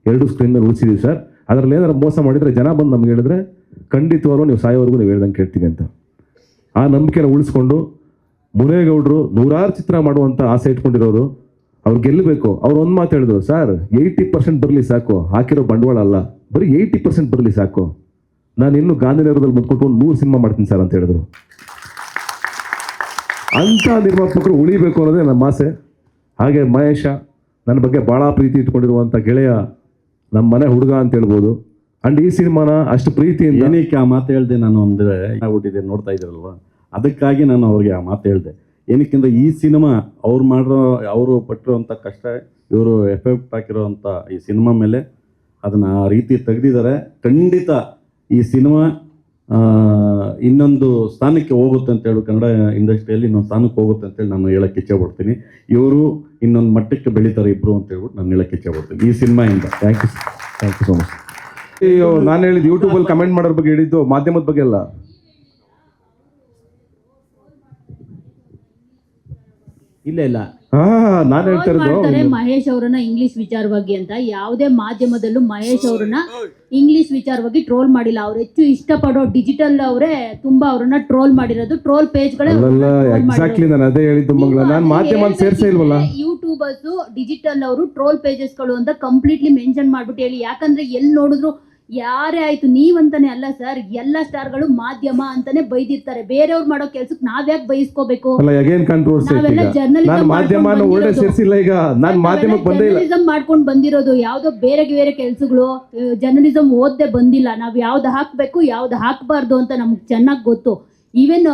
2 ಸ್ಕ್ರೀನ್ ಮೇಲೆ ಉಳಿಸಿದ್ದೀವಿ ಸರ್. ಅದರಲ್ಲಿ ಏನಾದ್ರು ಮೋಸ ಮಾಡಿದರೆ ಜನ ಬಂದು ನಮ್ಗೆ ಹೇಳಿದ್ರೆ ಖಂಡಿತವಾಗ್ಲೂ ನೀವು ಸಾಯೋವರೆಗೂ ನೀವು ಹೇಳ್ದಂಗೆ ಕೇಳ್ತೀವಿ ಅಂತ. ಆ ನಂಬಿಕೆನ ಉಳಿಸ್ಕೊಂಡು ಮುನೇಗೌಡರು 100 ಚಿತ್ರ ಮಾಡುವಂಥ ಆಸೆ ಇಟ್ಕೊಂಡಿರೋರು, ಅವ್ರು ಗೆಲ್ಲಬೇಕು. ಅವ್ರು ಒಂದು ಮಾತು ಹೇಳಿದ್ರು, ಸರ್ 80% ಬರಲಿ ಸಾಕು, ಹಾಕಿರೋ ಬಂಡವಾಳ ಅಲ್ಲ, ಬರೀ 80% ಬರಲಿ ಸಾಕು, ನಾನು ಇನ್ನೂ ಗಾಂಧಿನಗರದಲ್ಲಿ ಮುದ್ಕೊಟ್ಟು ಒಂದು 100 ಸಿನಿಮಾ ಮಾಡ್ತೀನಿ ಸರ್ ಅಂತ ಹೇಳಿದ್ರು. ಅಂಥ ನಿರ್ಮಾಪಕರು ಉಳಿಬೇಕು ಅನ್ನೋದೇ ನಮ್ಮ ಆಸೆ. ಹಾಗೆ ಮಹೇಶ ನನ್ನ ಬಗ್ಗೆ ಭಾಳ ಪ್ರೀತಿ ಇಟ್ಕೊಂಡಿರುವಂಥ ಗೆಳೆಯ, ನಮ್ಮ ಮನೆ ಹುಡುಗ ಅಂತ ಹೇಳ್ಬೋದು. ಅಂಡ್ ಈ ಸಿನಿಮಾನ ಅಷ್ಟು ಪ್ರೀತಿಯಿಂದ ಏನಕ್ಕೆ ಆ ಮಾತು ಹೇಳಿದೆ ನಾನು ಅಂದರೆ, ಆಗ್ಬಿಟ್ಟಿದೆ ನೋಡ್ತಾ ಇದ್ದೀರಲ್ವ, ಅದಕ್ಕಾಗಿ ನಾನು ಅವ್ರಿಗೆ ಆ ಮಾತು ಹೇಳಿದೆ. ಏನಕ್ಕೆಂದರೆ ಈ ಸಿನಿಮಾ ಅವರು ಪಟ್ಟಿರೋವಂಥ ಕಷ್ಟ, ಇವರು ಎಫೆಕ್ಟ್ ಹಾಕಿರೋವಂಥ ಈ ಸಿನಿಮಾ ಮೇಲೆ ಅದನ್ನು ಆ ರೀತಿ ತೆಗೆದಿದ್ದಾರೆ. ಖಂಡಿತ ಈ ಸಿನಿಮಾ ಇನ್ನೊಂದು ಸ್ಥಾನಕ್ಕೆ ಹೋಗುತ್ತೆ ಅಂತೇಳಿ, ಕನ್ನಡ ಇಂಡಸ್ಟ್ರಿಯಲ್ಲಿ ಇನ್ನೊಂದು ಸ್ಥಾನಕ್ಕೆ ಹೋಗುತ್ತೆ ಅಂತೇಳಿ ನಾನು ಹೇಳಕ್ಕೆ ಇಚ್ಛೆ ಪಡ್ತೀನಿ. ಇವರು ಇನ್ನೊಂದು ಮಟ್ಟಕ್ಕೆ ಬೆಳೀತಾರೆ ಇಬ್ಬರು ಅಂತ ಹೇಳ್ಬಿಟ್ಟು ನಾನು ಹೇಳಕ್ಕೆ ಇಚ್ಛೆ ಪಡ್ತೀನಿ ಈ ಸಿನಿಮಾಯಿಂದ. Thank you so much. ಅಯ್ಯೋ, ನಾನು ಹೇಳಿದ್ದು ಯೂಟ್ಯೂಬಲ್ಲಿ ಕಮೆಂಟ್ ಮಾಡೋರ ಬಗ್ಗೆ ಹೇಳಿದ್ದು, ಮಾಧ್ಯಮದ ಬಗ್ಗೆ ಅಲ್ಲ. ಇಲ್ಲ ನಾನು ಹೇಳ್ತಾ ಇರೋದು ಮಹೇಶ್ ಅವರನ್ನ ಇಂಗ್ಲಿಷ್ ವಿಚಾರವಾಗಿ ಅಂತ ಯಾವುದೇ ಮಾಧ್ಯಮದಲ್ಲೂ ಮಹೇಶ್ ಅವ್ರನ್ನ ಇಂಗ್ಲಿಷ್ ವಿಚಾರವಾಗಿ ಟ್ರೋಲ್ ಮಾಡಿಲ್ಲ. ಅವ್ರು ಹೆಚ್ಚು ಇಷ್ಟಪಡೋ ಡಿಜಿಟಲ್ ಅವರೇ ತುಂಬಾ ಅವ್ರನ್ನ ಟ್ರೋಲ್ ಮಾಡಿರೋದು. ಟ್ರೋಲ್ ಪೇಜ್ಗಳೇ ಎಕ್ಸಾಕ್ಟ್ಲಿ ನಾನು ಅದೇ ಹೇಳಿದ್ದು ಮಂಗಳ. ನಾನು ಮಾಧ್ಯಮ ಸೇರ್ಸೇ ಇಲ್ವಲ್ಲ. ಯೂಟ್ಯೂಬರ್ಸ್ ಡಿಜಿಟಲ್ ಅವರು ಟ್ರೋಲ್ ಪೇಜಸ್ಗಳು ಅಂತ ಕಂಪ್ಲೀಟ್ಲಿ ಮೆನ್ಷನ್ ಮಾಡ್ಬಿಟ್ಟು ಹೇಳಿ. ಯಾಕಂದ್ರೆ ಎಲ್ಲಿ ನೋಡಿದ್ರು ಯಾರೇ ಆಯ್ತು, ನೀವಂತಾನೆ ಅಲ್ಲ ಸರ್, ಎಲ್ಲ ಸ್ಟಾರ್ಗಳು ಮಾಧ್ಯಮ ಅಂತಾನೆ ಬೈದಿರ್ತಾರೆ. ಬೇರೆಯವ್ರು ಮಾಡೋ ಕೆಲ್ಸಕ್ಕೆ ನಾವ್ಯಾಕೆ ಬೈಸ್ಕೋಬೇಕು? ಜರ್ನಲಿಸಂ ಮಾಡ್ಕೊಂಡು ಬಂದಿರೋದು, ಯಾವ್ದೋ ಬೇರೆ ಕೆಲ್ಸಗಳು, ಜರ್ನಲಿಸಂ ಓದ್ದೆ ಬಂದಿಲ್ಲ. ನಾವ್ ಯಾವ್ದು ಹಾಕ್ಬೇಕು ಯಾವ್ದು ಹಾಕ್ಬಾರ್ದು ಅಂತ ನಮ್ಗೆ ಚೆನ್ನಾಗಿ ಗೊತ್ತು. ಈವನ್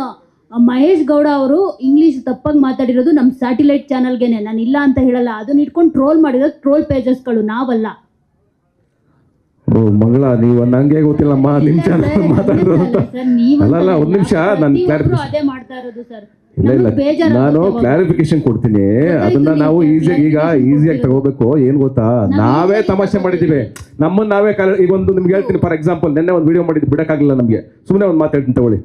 ಮಹೇಶ್ ಗೌಡ ಅವರು ಇಂಗ್ಲಿಷ್ ತಪ್ಪಾಗಿ ಮಾತಾಡಿರೋದು ನಮ್ಮ ಸ್ಯಾಟಿಲೈಟ್ ಚಾನಲ್ಗೆನೆ, ನಾನು ಇಲ್ಲ ಅಂತ ಹೇಳಲ್ಲ. ಅದನ್ನ ಇಟ್ಕೊಂಡು ಟ್ರೋಲ್ ಮಾಡಿರೋದು ಟ್ರೋಲ್ ಪೇಜಸ್ಗಳು, ನಾವಲ್ಲ. ಓ ಮಗಳ, ನೀವು ನಂಗೆ ಗೊತ್ತಿಲ್ಲಮ್ಮ ನಿಮ್ ಚಾನಲ್ ಮಾತಾಡಿದ್ರು ಅಂತ. ಅಲ್ಲ ಒಂದ್ ನಿಮಿಷ, ನಾನು ನಾನು ಕ್ಲಾರಿಫಿಕೇಶನ್ ಕೊಡ್ತೀನಿ. ಅದನ್ನ ನಾವು ಈಸಿಯಾಗಿ ತಗೋಬೇಕು. ಏನ್ ಗೊತ್ತಾ, ನಾವೇ ತಮಾಷೆ ಮಾಡಿದೀವಿ, ನಮ್ಮನ್ನ ನಾವೇ ಈಗ ಒಂದು ನಿಮ್ಗೆ ಹೇಳ್ತೀನಿ. ಫಾರ್ ಎಕ್ಸಾಂಪಲ್, ನೆನ್ನೆ ಒಂದು ವಿಡಿಯೋ ಮಾಡಿದ್ದು ಬಿಡಕ್ಕಾಗಿಲ್ಲ ನಮಗೆ. ಸುಮ್ಮನೆ ಒಂದು ಮಾತಾಡ್ತೀನಿ ತಗೊಳ್ಳಿ,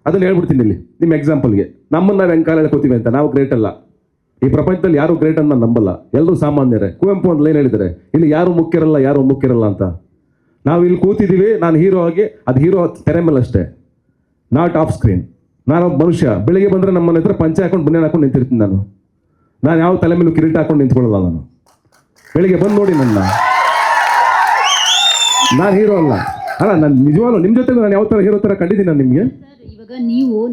ಅದನ್ನ ಹೇಳ್ಬಿಡ್ತೀನಿ ಇಲ್ಲಿ ನಿಮ್ಮ ಎಕ್ಸಾಂಪಲ್ಗೆ. ನಮ್ಮನ್ನ ನಾವ್ ಹೆಂಗ್ ಕಾಲ ಹೇಳ್ಕೊತೀವಿ ಅಂತ. ನಾವು ಗ್ರೇಟ್ ಅಲ್ಲ, ಈ ಪ್ರಪಂಚದಲ್ಲಿ ಯಾರು ಗ್ರೇಟ್ ಅಂತ ನಾನು ನಂಬಲ್ಲ. ಎಲ್ಲರೂ ಸಾಮಾನ್ಯರೇ. ಕುವೆಂಪು ಒಂದು ಲೈನ್ ಹೇಳಿದ್ದಾರೆ, ಇಲ್ಲಿ ಯಾರು ಮುಖ್ಯರಲ್ಲ ಅಂತ. ನಾವು ಇಲ್ಲಿ ಕೂತಿದ್ದೀವಿ, ನಾನು ಹೀರೋ ಆಗಿ, ಅದು ಹೀರೋ ತೆರೆ ಮೇಲೆ ಅಷ್ಟೇ, ನಾಟ್ ಆಫ್ ಸ್ಕ್ರೀನ್. ನಾನೊಬ್ಬ ಮನುಷ್ಯ. ಬೆಳಿಗ್ಗೆ ಬಂದರೆ ನಮ್ಮ ಮನೆ ಹತ್ರ ಪಂಚೆ ಹಾಕೊಂಡು ಬನ್ನೇನು ಹಾಕೊಂಡು ನಿಂತಿರ್ತೀನಿ. ನಾನು ಯಾವ ತಲೆ ಮೇಲೂ ಕಿರೀಟ ಹಾಕೊಂಡು ನಿಂತ್ಕೊಳ್ಳಲ್ಲ. ನಾನು ಬೆಳಿಗ್ಗೆ ಬಂದು ನೋಡಿ ನಾನು ಹೀರೋ ಅಲ್ಲ. ನಾನು ನಿಜವಾಗ್ಲೂ ನಿಮ್ಮ ಜೊತೆ ನಾನು ಯಾವ ಥರ ಹೀರೋ ಥರ ಕಂಡಿದ್ದೀನಿ ನಾನು ನಿಮಗೆ. ಇವಾಗ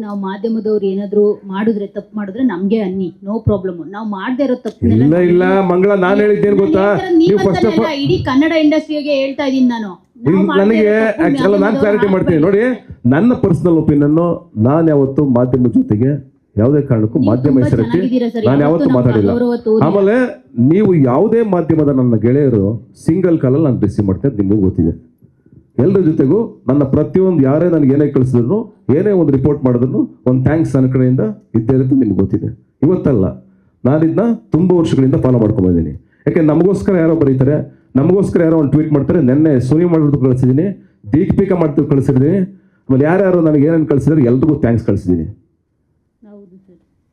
ನಾವು ಮಾಧ್ಯಮದವ್ರು ಏನಾದ್ರು ಮಾಡಿದ್ರೆ, ತಪ್ಪು ಮಾಡಿದ್ರೆ ನಮ್ಗೆ ಅನ್ನಿ, ನೋ ಪ್ರಾಬ್ಲಮ್. ನಾವು ಮಾಡದೇ ಇರೋ ತಪ್ಪು ಇಲ್ಲ ಮಂಗಳ, ನಾನು ಹೇಳಿದ್ದೇನು ಗೊತ್ತಾ, ನೀವು ಫಸ್ಟ್ ಆಫ್ ಆಲ್ ಇಡೀ ಕನ್ನಡ ಇಂಡಸ್ಟ್ರಿಗೆ ಹೇಳ್ತಾ ಇದೀನಿ ನಾನು. ನನಗೆ ನಾನು ಕ್ಲಾರಿಟಿ ಮಾಡ್ತೀನಿ ನೋಡಿ. ನನ್ನ ಪರ್ಸನಲ್ ಒಪಿನಿಯನ್, ನಾನು ಯಾವತ್ತು ಮಾಧ್ಯಮ ಜೊತೆಗೆ ಯಾವುದೇ ಕಾರಣಕ್ಕೂ ಮಾಧ್ಯಮ ಹೆಸರಿಸಿ ನಾನು ಯಾವತ್ತೂ ಮಾತಾಡಿಲ್ಲ. ಆಮೇಲೆ ನೀವು ಯಾವುದೇ ಮಾಧ್ಯಮದ ನನ್ನ ಗೆಳೆಯರು ಸಿಂಗಲ್ ಕಾಲಲ್ಲಿ ನಾನು ರಿಸೀವ್ ಮಾಡ್ತೇನೆ, ನಿಮಗೂ ಗೊತ್ತಿದೆ. ಎಲ್ಲರ ಜೊತೆಗೂ ನನ್ನ ಪ್ರತಿಯೊಂದು, ಯಾರೇ ನನಗೆ ಏನೇ ಕಳಿಸಿದ್ರು, ಏನೇ ಒಂದು ರಿಪೋರ್ಟ್ ಮಾಡಿದ್ರು, ಒಂದು ಥ್ಯಾಂಕ್ಸ್ ನನ್ನ ಕಡೆಯಿಂದ ಇದ್ದೇ ಇರುತ್ತೆ, ನಿಮ್ಗೆ ಗೊತ್ತಿದೆ. ಇವತ್ತಲ್ಲ, ನಾನಿದ್ನ ತುಂಬ ವರ್ಷಗಳಿಂದ ಫಾಲೋ ಮಾಡ್ಕೊಂಬಂದಿದ್ದೀನಿ. ಯಾಕೆ ನಮಗೋಸ್ಕರ ಯಾರೋ ಬರೀತಾರೆ, ನಮಗೋಸ್ಕರ ಯಾರೋ ಒಂದು ಟ್ವೀಟ್ ಮಾಡ್ತಾರೆ. ನೆನ್ನೆ ಸುನಿ ಮಾಡೋದು ಕಳಿಸಿದ್ದೀನಿ, ದೀಪಿಕ ಮಾಡ್ತೀವಿ ಕಳಿಸಿದ್ದೀನಿ. ಆಮೇಲೆ ಯಾರ್ಯಾರು ನನಗೆ ಏನೇನು ಕಳಿಸಿದ್ರೆ ಎಲ್ರಿಗೂ ಥ್ಯಾಂಕ್ಸ್ ಕಳಿಸಿದ್ದೀನಿ.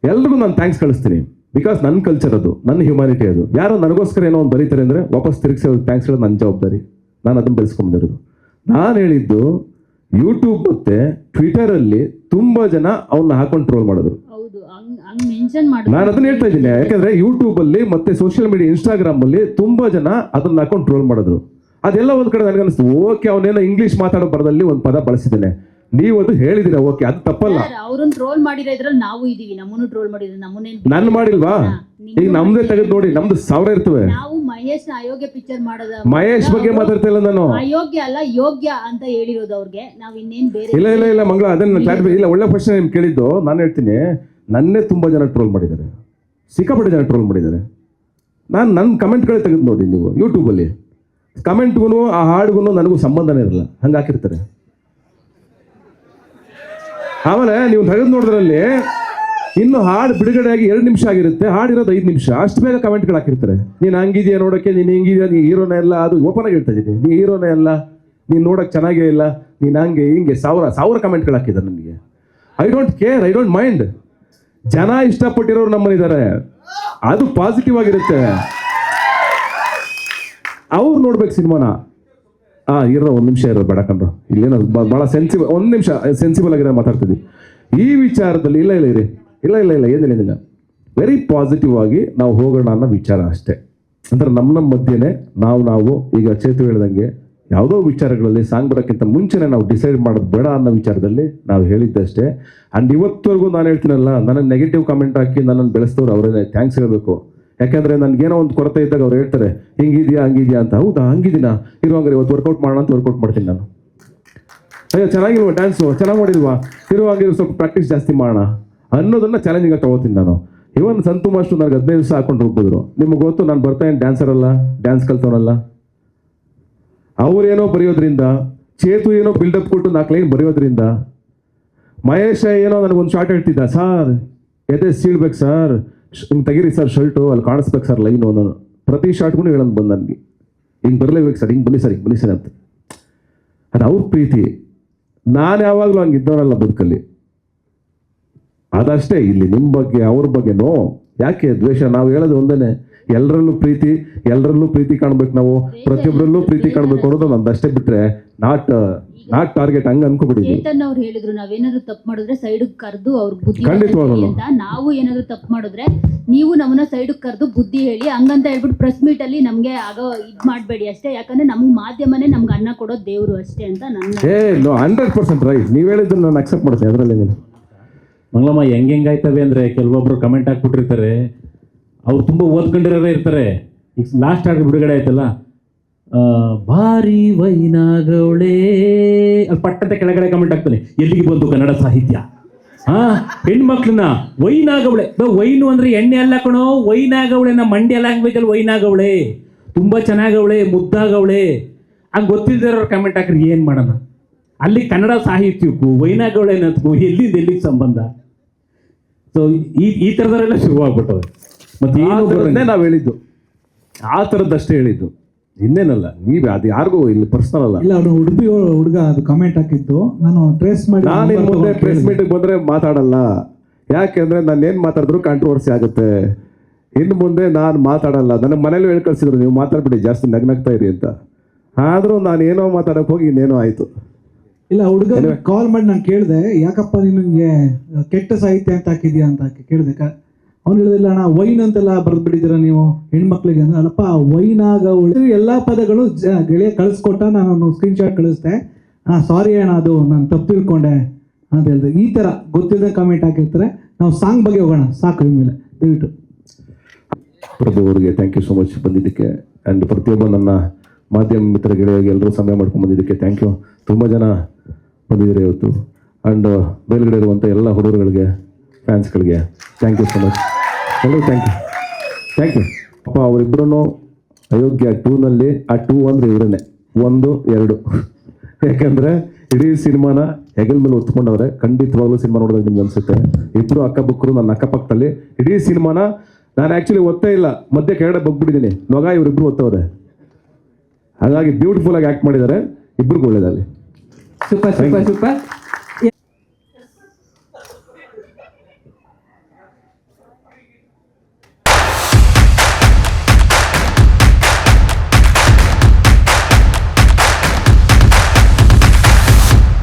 ಎಲ್ರಿಗೂ ನಾನು ಥ್ಯಾಂಕ್ಸ್ ಕಳಿಸ್ತೀನಿ. ಬಿಕಾಸ್ ನನ್ನ ಕಲ್ಚರ್ ಅದು, ನನ್ನ ಹ್ಯುಮ್ಯಾನಿಟಿ ಅದು. ಯಾರೋ ನನಗೋಸ್ಕರ ಏನೋ ಒಂದು ಬರೀತಾರೆ ಅಂದರೆ ವಾಪಸ್ ತಿರುಗಿಸಿ ಥ್ಯಾಂಕ್ಸ್ ಹೇಳೋದು ನನ್ನ ಜವಾಬ್ದಾರಿ. ನಾನು ಅದನ್ನು ಬೆಳೆಸ್ಕೊಂಡಿರೋದು. ನಾನು ಹೇಳಿದ್ದು ಯೂಟ್ಯೂಬ್ ಮತ್ತು ಟ್ವಿಟರಲ್ಲಿ ತುಂಬ ಜನ ಅವನ್ನ ಹಾಕೊಂಡು ಟ್ರೋಲ್ ಮಾಡಿದ್ರು. ನಾನು ಅದನ್ನ ಹೇಳ್ತಾ ಇದ್ದೀನಿ. ಯಾಕಂದ್ರೆ ಯೂಟ್ಯೂಬ್ ಅಲ್ಲಿ ಮತ್ತೆ ಸೋಷಿಯಲ್ ಮೀಡಿಯಾ ಇನ್ಸ್ಟಾಗ್ರಾಮ್ ಅಲ್ಲಿ ತುಂಬಾ ಜನ ಅದನ್ನ ಹಾಕೊಂಡು ಟ್ರೋಲ್ ಮಾಡಿದ್ರು. ಅದೆಲ್ಲ ಒಂದ್ ಕಡೆ ನನಗೆ ಅನಿಸ್ತು, ಓಕೆ ಅವನೇನೋ ಇಂಗ್ಲಿಷ್ ಮಾತಾಡೋ ಬರದಲ್ಲಿ ಒಂದು ಪದ ಬಳಸಿದ್ದೇನೆ, ನೀವು ಅದು ಹೇಳಿದಿರ, ಓಕೆ ಅದು ತಪ್ಪಲ್ಲ. ಅವ್ರನ್ನ ಟ್ರೋಲ್ ಮಾಡಿದ್ರಲ್ಲಿ ನಾವು ಇದೀವಿ, ನಮ್ಮನ್ನು ಟ್ರೋಲ್ ಮಾಡಿದ್ರು, ನಮ್ಮನ್ನೇನು ನಾನು ಮಾಡಿಲ್ವಾ? ಈಗ ನಮ್ದೇ ತೆಗೆದು ನೋಡಿ, ನಮ್ದು 1000 ಇರ್ತವೆ. ನಾವು ಮಹೇಶ್ ಅಯೋಗ್ಯ ಪಿಕ್ಚರ್ ಮಾಡೋದ, ಮಹೇಶ್ ಬಗ್ಗೆ ಮಾತಾಡ್ತಾ ಇಲ್ಲ ನಾನು. ಅಯೋಗ್ಯ ಅಲ್ಲ ಯೋಗ್ಯ ಅಂತ ಹೇಳಿರೋದು ಅವ್ರಿಗೆ. ನಾವ್ ಇನ್ನೇನ್ ಬೇರೆ ಇಲ್ಲ ಮಂಗಳ, ಅದನ್ನ ಇಲ್ಲ, ಒಳ್ಳೆ ಕ್ವಶನ್ ನಿಮ್ಗೆ ಕೇಳಿದ್ದು. ನಾನು ಹೇಳ್ತೀನಿ, ನನ್ನೇ ತುಂಬ ಜನ ಟ್ರೋಲ್ ಮಾಡಿದ್ದಾರೆ, ಸಿಕ್ಕಾಪಟ್ಟೆ ಜನ ಟ್ರೋಲ್ ಮಾಡಿದ್ದಾರೆ. ನಾನು ನನ್ನ ಕಮೆಂಟ್ಗಳೇ ತೆಗೆದು ನೋಡಿ ನೀವು ಯೂಟ್ಯೂಬಲ್ಲಿ. ಕಮೆಂಟ್ಗೂ ಆ ಹಾಡಿಗೂ ನನಗೂ ಸಂಬಂಧನೇ ಇರಲ್ಲ, ಹಂಗೆ ಹಾಕಿರ್ತಾರೆ. ಆಮೇಲೆ ನೀವು ತೆಗೆದು ನೋಡಿದ್ರಲ್ಲಿ ಇನ್ನು ಹಾಡು ಬಿಡುಗಡೆ ಆಗಿ 2 ನಿಮಿಷ ಆಗಿರುತ್ತೆ, ಹಾಡಿರೋದು 5 ನಿಮಿಷ. ಅಷ್ಟು ಬೇಗ ಕಮೆಂಟ್ಗಳು ಹಾಕಿರ್ತಾರೆ. ನೀನು ಹಂಗಿದೆಯಾ ನೋಡೋಕ್ಕೆ, ನೀನು ಹಿಂಗಿದೆಯಾ, ನೀನು ಹೀರೋನೇ ಅಲ್ಲ. ಅದು ಓಪನ್ ಆಗಿ ಹೇಳ್ತಾ ಇದ್ದೀನಿ, ನೀನು ಹೀರೋನೇ ಅಲ್ಲ, ನೀನು ನೋಡೋಕ್ಕೆ ಚೆನ್ನಾಗೇ ಇಲ್ಲ, ನೀನು ಹಂಗೆ ಹಿಂಗೆ 1000 ಕಮೆಂಟ್ಗಳು ಹಾಕಿದ್ದಾರೆ ನನಗೆ. I don't care, I don't mind. ಜನ ಇಷ್ಟಪಟ್ಟಿರೋರು ನಮ್ಮಲ್ಲಿದ್ದಾರೆ, ಅದು ಪಾಸಿಟಿವ್ ಆಗಿರುತ್ತೆ. ಅವ್ರು ನೋಡ್ಬೇಕು ಸಿನಿಮಾನ. ಇರೋ 1 ನಿಮಿಷ ಇರೋ ಬೇಡ ಕಣ್ರು, ಇಲ್ಲೇನೋ ಭಾಳ ಸೆನ್ಸಿಬಲ್, 1 ನಿಮಿಷ ಸೆನ್ಸಿಬಲ್ ಆಗಿರೋ ಮಾತಾಡ್ತಿದ್ವಿ ಈ ವಿಚಾರದಲ್ಲಿ. ಇಲ್ಲ ಏನಿಲ್ಲ, ವೆರಿ ಪಾಸಿಟಿವ್ ಆಗಿ ನಾವು ಹೋಗೋಣ ಅನ್ನೋ ವಿಚಾರ ಅಷ್ಟೇ. ಅಂದ್ರೆ ನಮ್ಮ ಮಧ್ಯೆನೆ ನಾವು ಈಗ ಚೇತು ಹೇಳ್ದಂಗೆ ಯಾವುದೋ ವಿಚಾರಗಳಲ್ಲಿ ಸಾಂಗ್ ಬರೋಕ್ಕಿಂತ ಮುಂಚೆನೇ ನಾವು ಡಿಸೈಡ್ ಮಾಡೋದು ಬೇಡ ಅನ್ನೋ ವಿಚಾರದಲ್ಲಿ ನಾವು ಹೇಳಿದ್ದಷ್ಟೇ. ಆ್ಯಂಡ್ ಇವತ್ತವರೆಗೂ ನಾನು ಹೇಳ್ತೀನಲ್ಲ, ನನಗೆ ನೆಗೆಟಿವ್ ಕಮೆಂಟ್ ಹಾಕಿ ನನ್ನನ್ನು ಬೆಳೆಸ್ತವ್ರು ಅವರೇ ಥ್ಯಾಂಕ್ಸ್ ಹೇಳಬೇಕು. ಯಾಕಂದರೆ ನನಗೇನೋ ಒಂದು ಕೊರತೆ ಇದ್ದಾಗ ಅವ್ರು ಹೇಳ್ತಾರೆ ಹಿಂಗಿದೆಯಾ ಹಂಗಿದೆಯಾ ಅಂತ. ಹೌದಾ ಹಂಗಿದ್ದೀನಾ, ಇರುವಂಗ್ರೆ ಇವತ್ತು ವರ್ಕೌಟ್ ಮಾಡೋಣ ಅಂತ ವರ್ಕೌಟ್ ಮಾಡ್ತೀನಿ ನಾನು. ಅಯ್ಯೋ ಚೆನ್ನಾಗಿಲ್ವಾ ಡ್ಯಾನ್ಸು, ಚೆನ್ನಾಗಿ ಮಾಡಿಲ್ವಾ, ಇರುವಂಗೆ ಸ್ವಲ್ಪ ಪ್ರಾಕ್ಟೀಸ್ ಜಾಸ್ತಿ ಮಾಡೋಣ ಅನ್ನೋದನ್ನು ಚಾಲೆಂಜಿಂಗ್ ಆಗಿ ತಗೋತೀನಿ ನಾನು. ಇವನ್ ಸಂತು ಮಾಸ್ಟರ್ ನನಗೆ 15 ದಿವಸ ಹಾಕೊಂಡು ಹೋಗ್ಬಿದ್ರು. ನಿಮಗೆ ಗೊತ್ತು, ನಾನು ಬರ್ತಾ ಏನು ಡ್ಯಾನ್ಸರ್ ಅಲ್ಲ, ಡ್ಯಾನ್ಸ್ ಕಲ್ತವನಲ್ಲ. ಅವ್ರೇನೋ ಬರೆಯೋದ್ರಿಂದ, ಚೇತು ಏನೋ ಬಿಲ್ಡಪ್ ಕೊಟ್ಟು 4 ಲೈನ್ ಬರೆಯೋದ್ರಿಂದ, ಮಹೇಶ ಏನೋ ನನಗೊಂದು ಶಾರ್ಟ್ ಹೇಳ್ತಿದ್ದ, ಸರ್ ಎದೆ ಸೀಳ್ಬೇಕು ಸರ್, ಹಿಂಗೆ ತೆಗೀರಿ ಸರ್ ಶರ್ಟು, ಅಲ್ಲಿ ಕಾಣಿಸ್ಬೇಕು ಸರ್ ಲೈನು ಅನ್ನೋನು. ಪ್ರತಿ ಶಾರ್ಟ್ಗೂ ಹೇಳೋದು ಬಂದು ನನಗೆ, ಹಿಂಗೆ ಬರಲೇಬೇಕು ಸರ್, ಹಿಂಗೆ ಬನ್ನಿ ಸರ್ ಅಂತ. ಅದು ಅವ್ರ ಪ್ರೀತಿ. ನಾನು ಯಾವಾಗಲೂ ಹಂಗೆ ಇದ್ದವನಲ್ಲ ಬದುಕಲ್ಲಿ, ಅದಷ್ಟೇ. ಇಲ್ಲಿ ನಿಮ್ಮ ಬಗ್ಗೆ ಅವ್ರ ಬಗ್ಗೆನೋ ಯಾಕೆ ದ್ವೇಷ? ನಾವು ಹೇಳೋದು ಒಂದೇನೆ, ಎಲ್ಲರಲ್ಲೂ ಪ್ರೀತಿ ಕಾಣ್ಬೇಕು, ನಾವು ಪ್ರತಿಯೊಬ್ಬರಲ್ಲೂ ಪ್ರೀತಿ ಕಾಣ್ಬೇಕು ಅನ್ನೋದು ನಮ್ದಷ್ಟೇ. ಬಿಟ್ರೆ ನಾಟ್ ಟಾರ್ಗೆಟ್ ಹಂಗೆ ಅನ್ಕೋಬಿಡಿ. ಚೇತನ್ ಅವ್ರು ಹೇಳಿದ್ರು, ನಾವೇನಾದ್ರು ತಪ್ಪು ಮಾಡಿದ್ರೆ ಸೈಡ್ ಕರೆದು ಅವ್ರ ಬುದ್ಧಿ ಅಂತ. ನಾವು ಏನಾದ್ರು ತಪ್ಪು ಮಾಡಿದ್ರೆ ನೀವು ನಮ್ಮನ್ನ ಸೈಡ್ ಕರೆದು ಬುದ್ಧಿ ಹೇಳಿ ಹಂಗಂತ ಹೇಳ್ಬಿಟ್ಟು ಪ್ರೆಸ್ ಮೀಟ್ ಅಲ್ಲಿ ನಮ್ಗೆ ಆಗೋ ಇದ್ ಮಾಡ್ಬೇಡಿ ಅಷ್ಟೇ. ಯಾಕಂದ್ರೆ ನಮ್ಗೆ ಮಾಧ್ಯಮನೇ ನಮ್ಗೆ ಅನ್ನ ಕೊಡೋದು ದೇವ್ರು ಅಷ್ಟೇ ಅಂತ ನನ್ನ 100% ರೈಟ್. ನೀವು ಹೇಳಿದ್ರು ನಾನು ಅಕ್ಸೆಪ್ಟ್ ಮಾಡ್ತೀನಿ, ಅದರಲ್ಲಿ ಮಂಗಳಮ್ಮ. ಹೆಂಗಾಯ್ತವೆ ಅಂದರೆ ಕೆಲವೊಬ್ರು ಕಮೆಂಟ್ ಹಾಕ್ಬಿಟ್ಟಿರ್ತಾರೆ, ಅವ್ರು ತುಂಬ ಓದ್ಕೊಂಡಿರೋರೇ ಇರ್ತಾರೆ. ಈಗ ಲಾಸ್ಟ್ ಆಗಿ ಬಿಡುಗಡೆ ಆಯ್ತಲ್ಲ, ಭಾರಿ ವೈನಾಗವಳೆ, ಅಲ್ಲಿ ಪಟ್ಟದ ಕೆಳಗಡೆ ಕಮೆಂಟ್ ಆಗ್ತಾನೆ, ಎಲ್ಲಿಗೆ ಬಂತು ಕನ್ನಡ ಸಾಹಿತ್ಯ? ಹೆಣ್ಮಕ್ಳನ್ನ ವೈನಾಗವಳೆ. ವೈನು ಅಂದ್ರೆ ಎಣ್ಣೆ ಅಲ್ಲ ಕಣೋ, ವೈನಾಗವಳೆ. ನಮ್ಮ ಮಂಡ್ಯ ಲ್ಯಾಂಗ್ವೇಜಲ್ಲಿ ವೈನಾಗವಳೆ, ತುಂಬ ಚೆನ್ನಾಗವಳೆ, ಮುದ್ದಾಗವಳೆ. ಹಂಗೆ ಗೊತ್ತಿಲ್ದಿರೋರು ಕಮೆಂಟ್ ಹಾಕ್ರಿ, ಏನು ಮಾಡೋಣ? ಅಲ್ಲಿ ಕನ್ನಡ ಸಾಹಿತ್ಯಕ್ಕೂ ವೈನಾಗವಳೆ ಅನ್ನೋದಕ್ಕೂ ಎಲ್ಲಿಗೆ ಸಂಬಂಧ? ಸೊ ಈ ಥರದವರೆಲ್ಲ ಶುರುವಾಗ್ಬಿಟ್ಟವೆ. ಮತ್ತೆ ಏನು ನಾವು ಹೇಳಿದ್ದು ಆ ಥರದ್ದಷ್ಟೇ ಹೇಳಿದ್ದು, ಇನ್ನೇನಲ್ಲ. ನೀವು ಅದು ಯಾರಿಗೂ ಇಲ್ಲಿ ಪರ್ಸನಲ್ ಅಲ್ಲ. ಇಲ್ಲ, ಅವ್ನು ಹುಡುಗ ಅದು ಕಮೆಂಟ್ ಹಾಕಿದ್ದು ನಾನು ಟ್ರೇಸ್ ಮಾಡಿ. ನಾನು ಇನ್ನು ಮುಂದೆ ಪ್ರೆಸ್ ಮೀಟಿಗೆ ಬಂದರೆ ಮಾತಾಡಲ್ಲ, ಯಾಕೆಂದರೆ ನಾನು ಏನು ಮಾತಾಡಿದ್ರು ಕಾಂಟ್ರವರ್ಸಿ ಆಗುತ್ತೆ. ಇನ್ನು ಮುಂದೆ ನಾನು ಮಾತಾಡಲ್ಲ. ನನಗೆ ಮನೇಲಿ ಹೇಳಿ ಕಳಿಸಿದ್ರು, ನೀವು ಮಾತಾಡ್ಬಿಡಿ ಜಾಸ್ತಿ, ನಗ್ನಗ್ತಾ ಇರಿ ಅಂತ. ಆದರೂ ನಾನು ಏನೋ ಮಾತಾಡೋಕೆ ಹೋಗಿ ಇನ್ನೇನೋ ಆಯಿತು. ಇಲ್ಲ, ಹುಡುಗ ಕಾಲ್ ಮಾಡಿ ನಾನು ಕೇಳಿದೆ, ಯಾಕಪ್ಪ ನಿನಗೆ ಕೆಟ್ಟ ಸಾಹಿತ್ಯ ಅಂತ ಹಾಕಿದ್ಯಾ ಅಂತ ಕೇಳಿದೆ. ಅವ್ನು ಹೇಳಿದಿಲ್ಲ ಅಣ್ಣ, ವೈನ್ ಅಂತೆಲ್ಲ ಬರೆದ್ಬಿಟ್ಟಿದ್ದೀರ ನೀವು ಹೆಣ್ಮಕ್ಳಿಗೆ ಅಂದ್ರೆ. ಅಲ್ಲಪ್ಪ, ವೈನಾಗ ಎಲ್ಲ ಪದಗಳು ಗೆಳೆಯ ಕಳಿಸ್ಕೊಟ್ಟ, ನಾನು ಸ್ಕ್ರೀನ್ ಶಾಟ್ ಕಳಿಸ್ದೆ. ಸಾರಿ ಅಣ್ಣ, ಅದು ನಾನು ತಪ್ಪು ತಿಳ್ಕೊಂಡೆ ಅಂತ ಹೇಳಿದೆ. ಈ ಥರ ಗೊತ್ತಿಲ್ಲದೆ ಕಮೆಂಟ್ ಹಾಕಿರ್ತಾರೆ. ನಾವು ಸಾಂಗ್ ಬಗ್ಗೆ ಹೋಗೋಣ ಸಾಕು. ಇನ್ಮೇಲೆ ದಯವಿಟ್ಟು ಪ್ರಭು ಅವರಿಗೆ ಥ್ಯಾಂಕ್ ಯು ಸೋ ಮಚ್ ಬಂದಿದ್ದಕ್ಕೆ. ಆ್ಯಂಡ್ ಪ್ರತಿಯೊಬ್ಬ ನನ್ನ ಮಾಧ್ಯಮ ಮಿತ್ರ ಗೆಳೆಯರಿಗೆ ಎಲ್ಲರೂ ಸಮಯ ಮಾಡ್ಕೊಂಡು ಬಂದಿದ್ದಕ್ಕೆ ಥ್ಯಾಂಕ್ ಯು. ತುಂಬ ಜನ ಬಂದಿದ್ದೀರಿ ಇವತ್ತು. ಆ್ಯಂಡ್ ಮೇಲ್ಗಡೆ ಇರುವಂಥ ಎಲ್ಲ ಹುಡುಗರುಗಳಿಗೆ, ಫ್ಯಾನ್ಸ್ಗಳಿಗೆ ಥ್ಯಾಂಕ್ ಯು ಸೊ ಮಚ್. ಎಲ್ಲರೂ ಥ್ಯಾಂಕ್ ಯು. ಅಪ್ಪ ಅವರಿಬ್ಬರೂ ಅಯೋಗ್ಯ 2ನಲ್ಲಿ, ಆ 2 ಅಂದರೆ ಇವರನ್ನೇ 1, 2. ಯಾಕೆಂದರೆ ಇಡೀ ಸಿನಿಮಾನ ಹೆಗಲ್ ಮೇಲೆ ಹೊತ್ಕೊಂಡವ್ರೆ. ಖಂಡಿತವಾಗ್ಲೂ ಸಿನಿಮಾ ನೋಡಿದಾಗ ನಿಮ್ಗೆ ಅನಿಸುತ್ತೆ. ಇಬ್ಬರು ಅಕ್ಕಪಕ್ಕರು ನನ್ನ ಅಕ್ಕಪಕ್ಕದಲ್ಲಿ. ಇಡೀ ಸಿನಿಮಾನ ನಾನು ಆ್ಯಕ್ಚುಲಿ ಒತ್ತೇ ಇಲ್ಲ, ಮಧ್ಯೆ ಕೆಳಗಡೆ ಬಗ್ಬಿಟ್ಟಿದ್ದೀನಿ. ನೊಗ ಇವರಿಬ್ಬರು ಒತ್ತವ್ರೆ. ಹಾಗಾಗಿ ಬ್ಯೂಟಿಫುಲ್ ಆಗಿ ಆ್ಯಕ್ಟ್ ಮಾಡಿದ್ದಾರೆ. ಇಬ್ಬರಿಗೂ ಒಳ್ಳೇದಾಗಲಿ. Super super super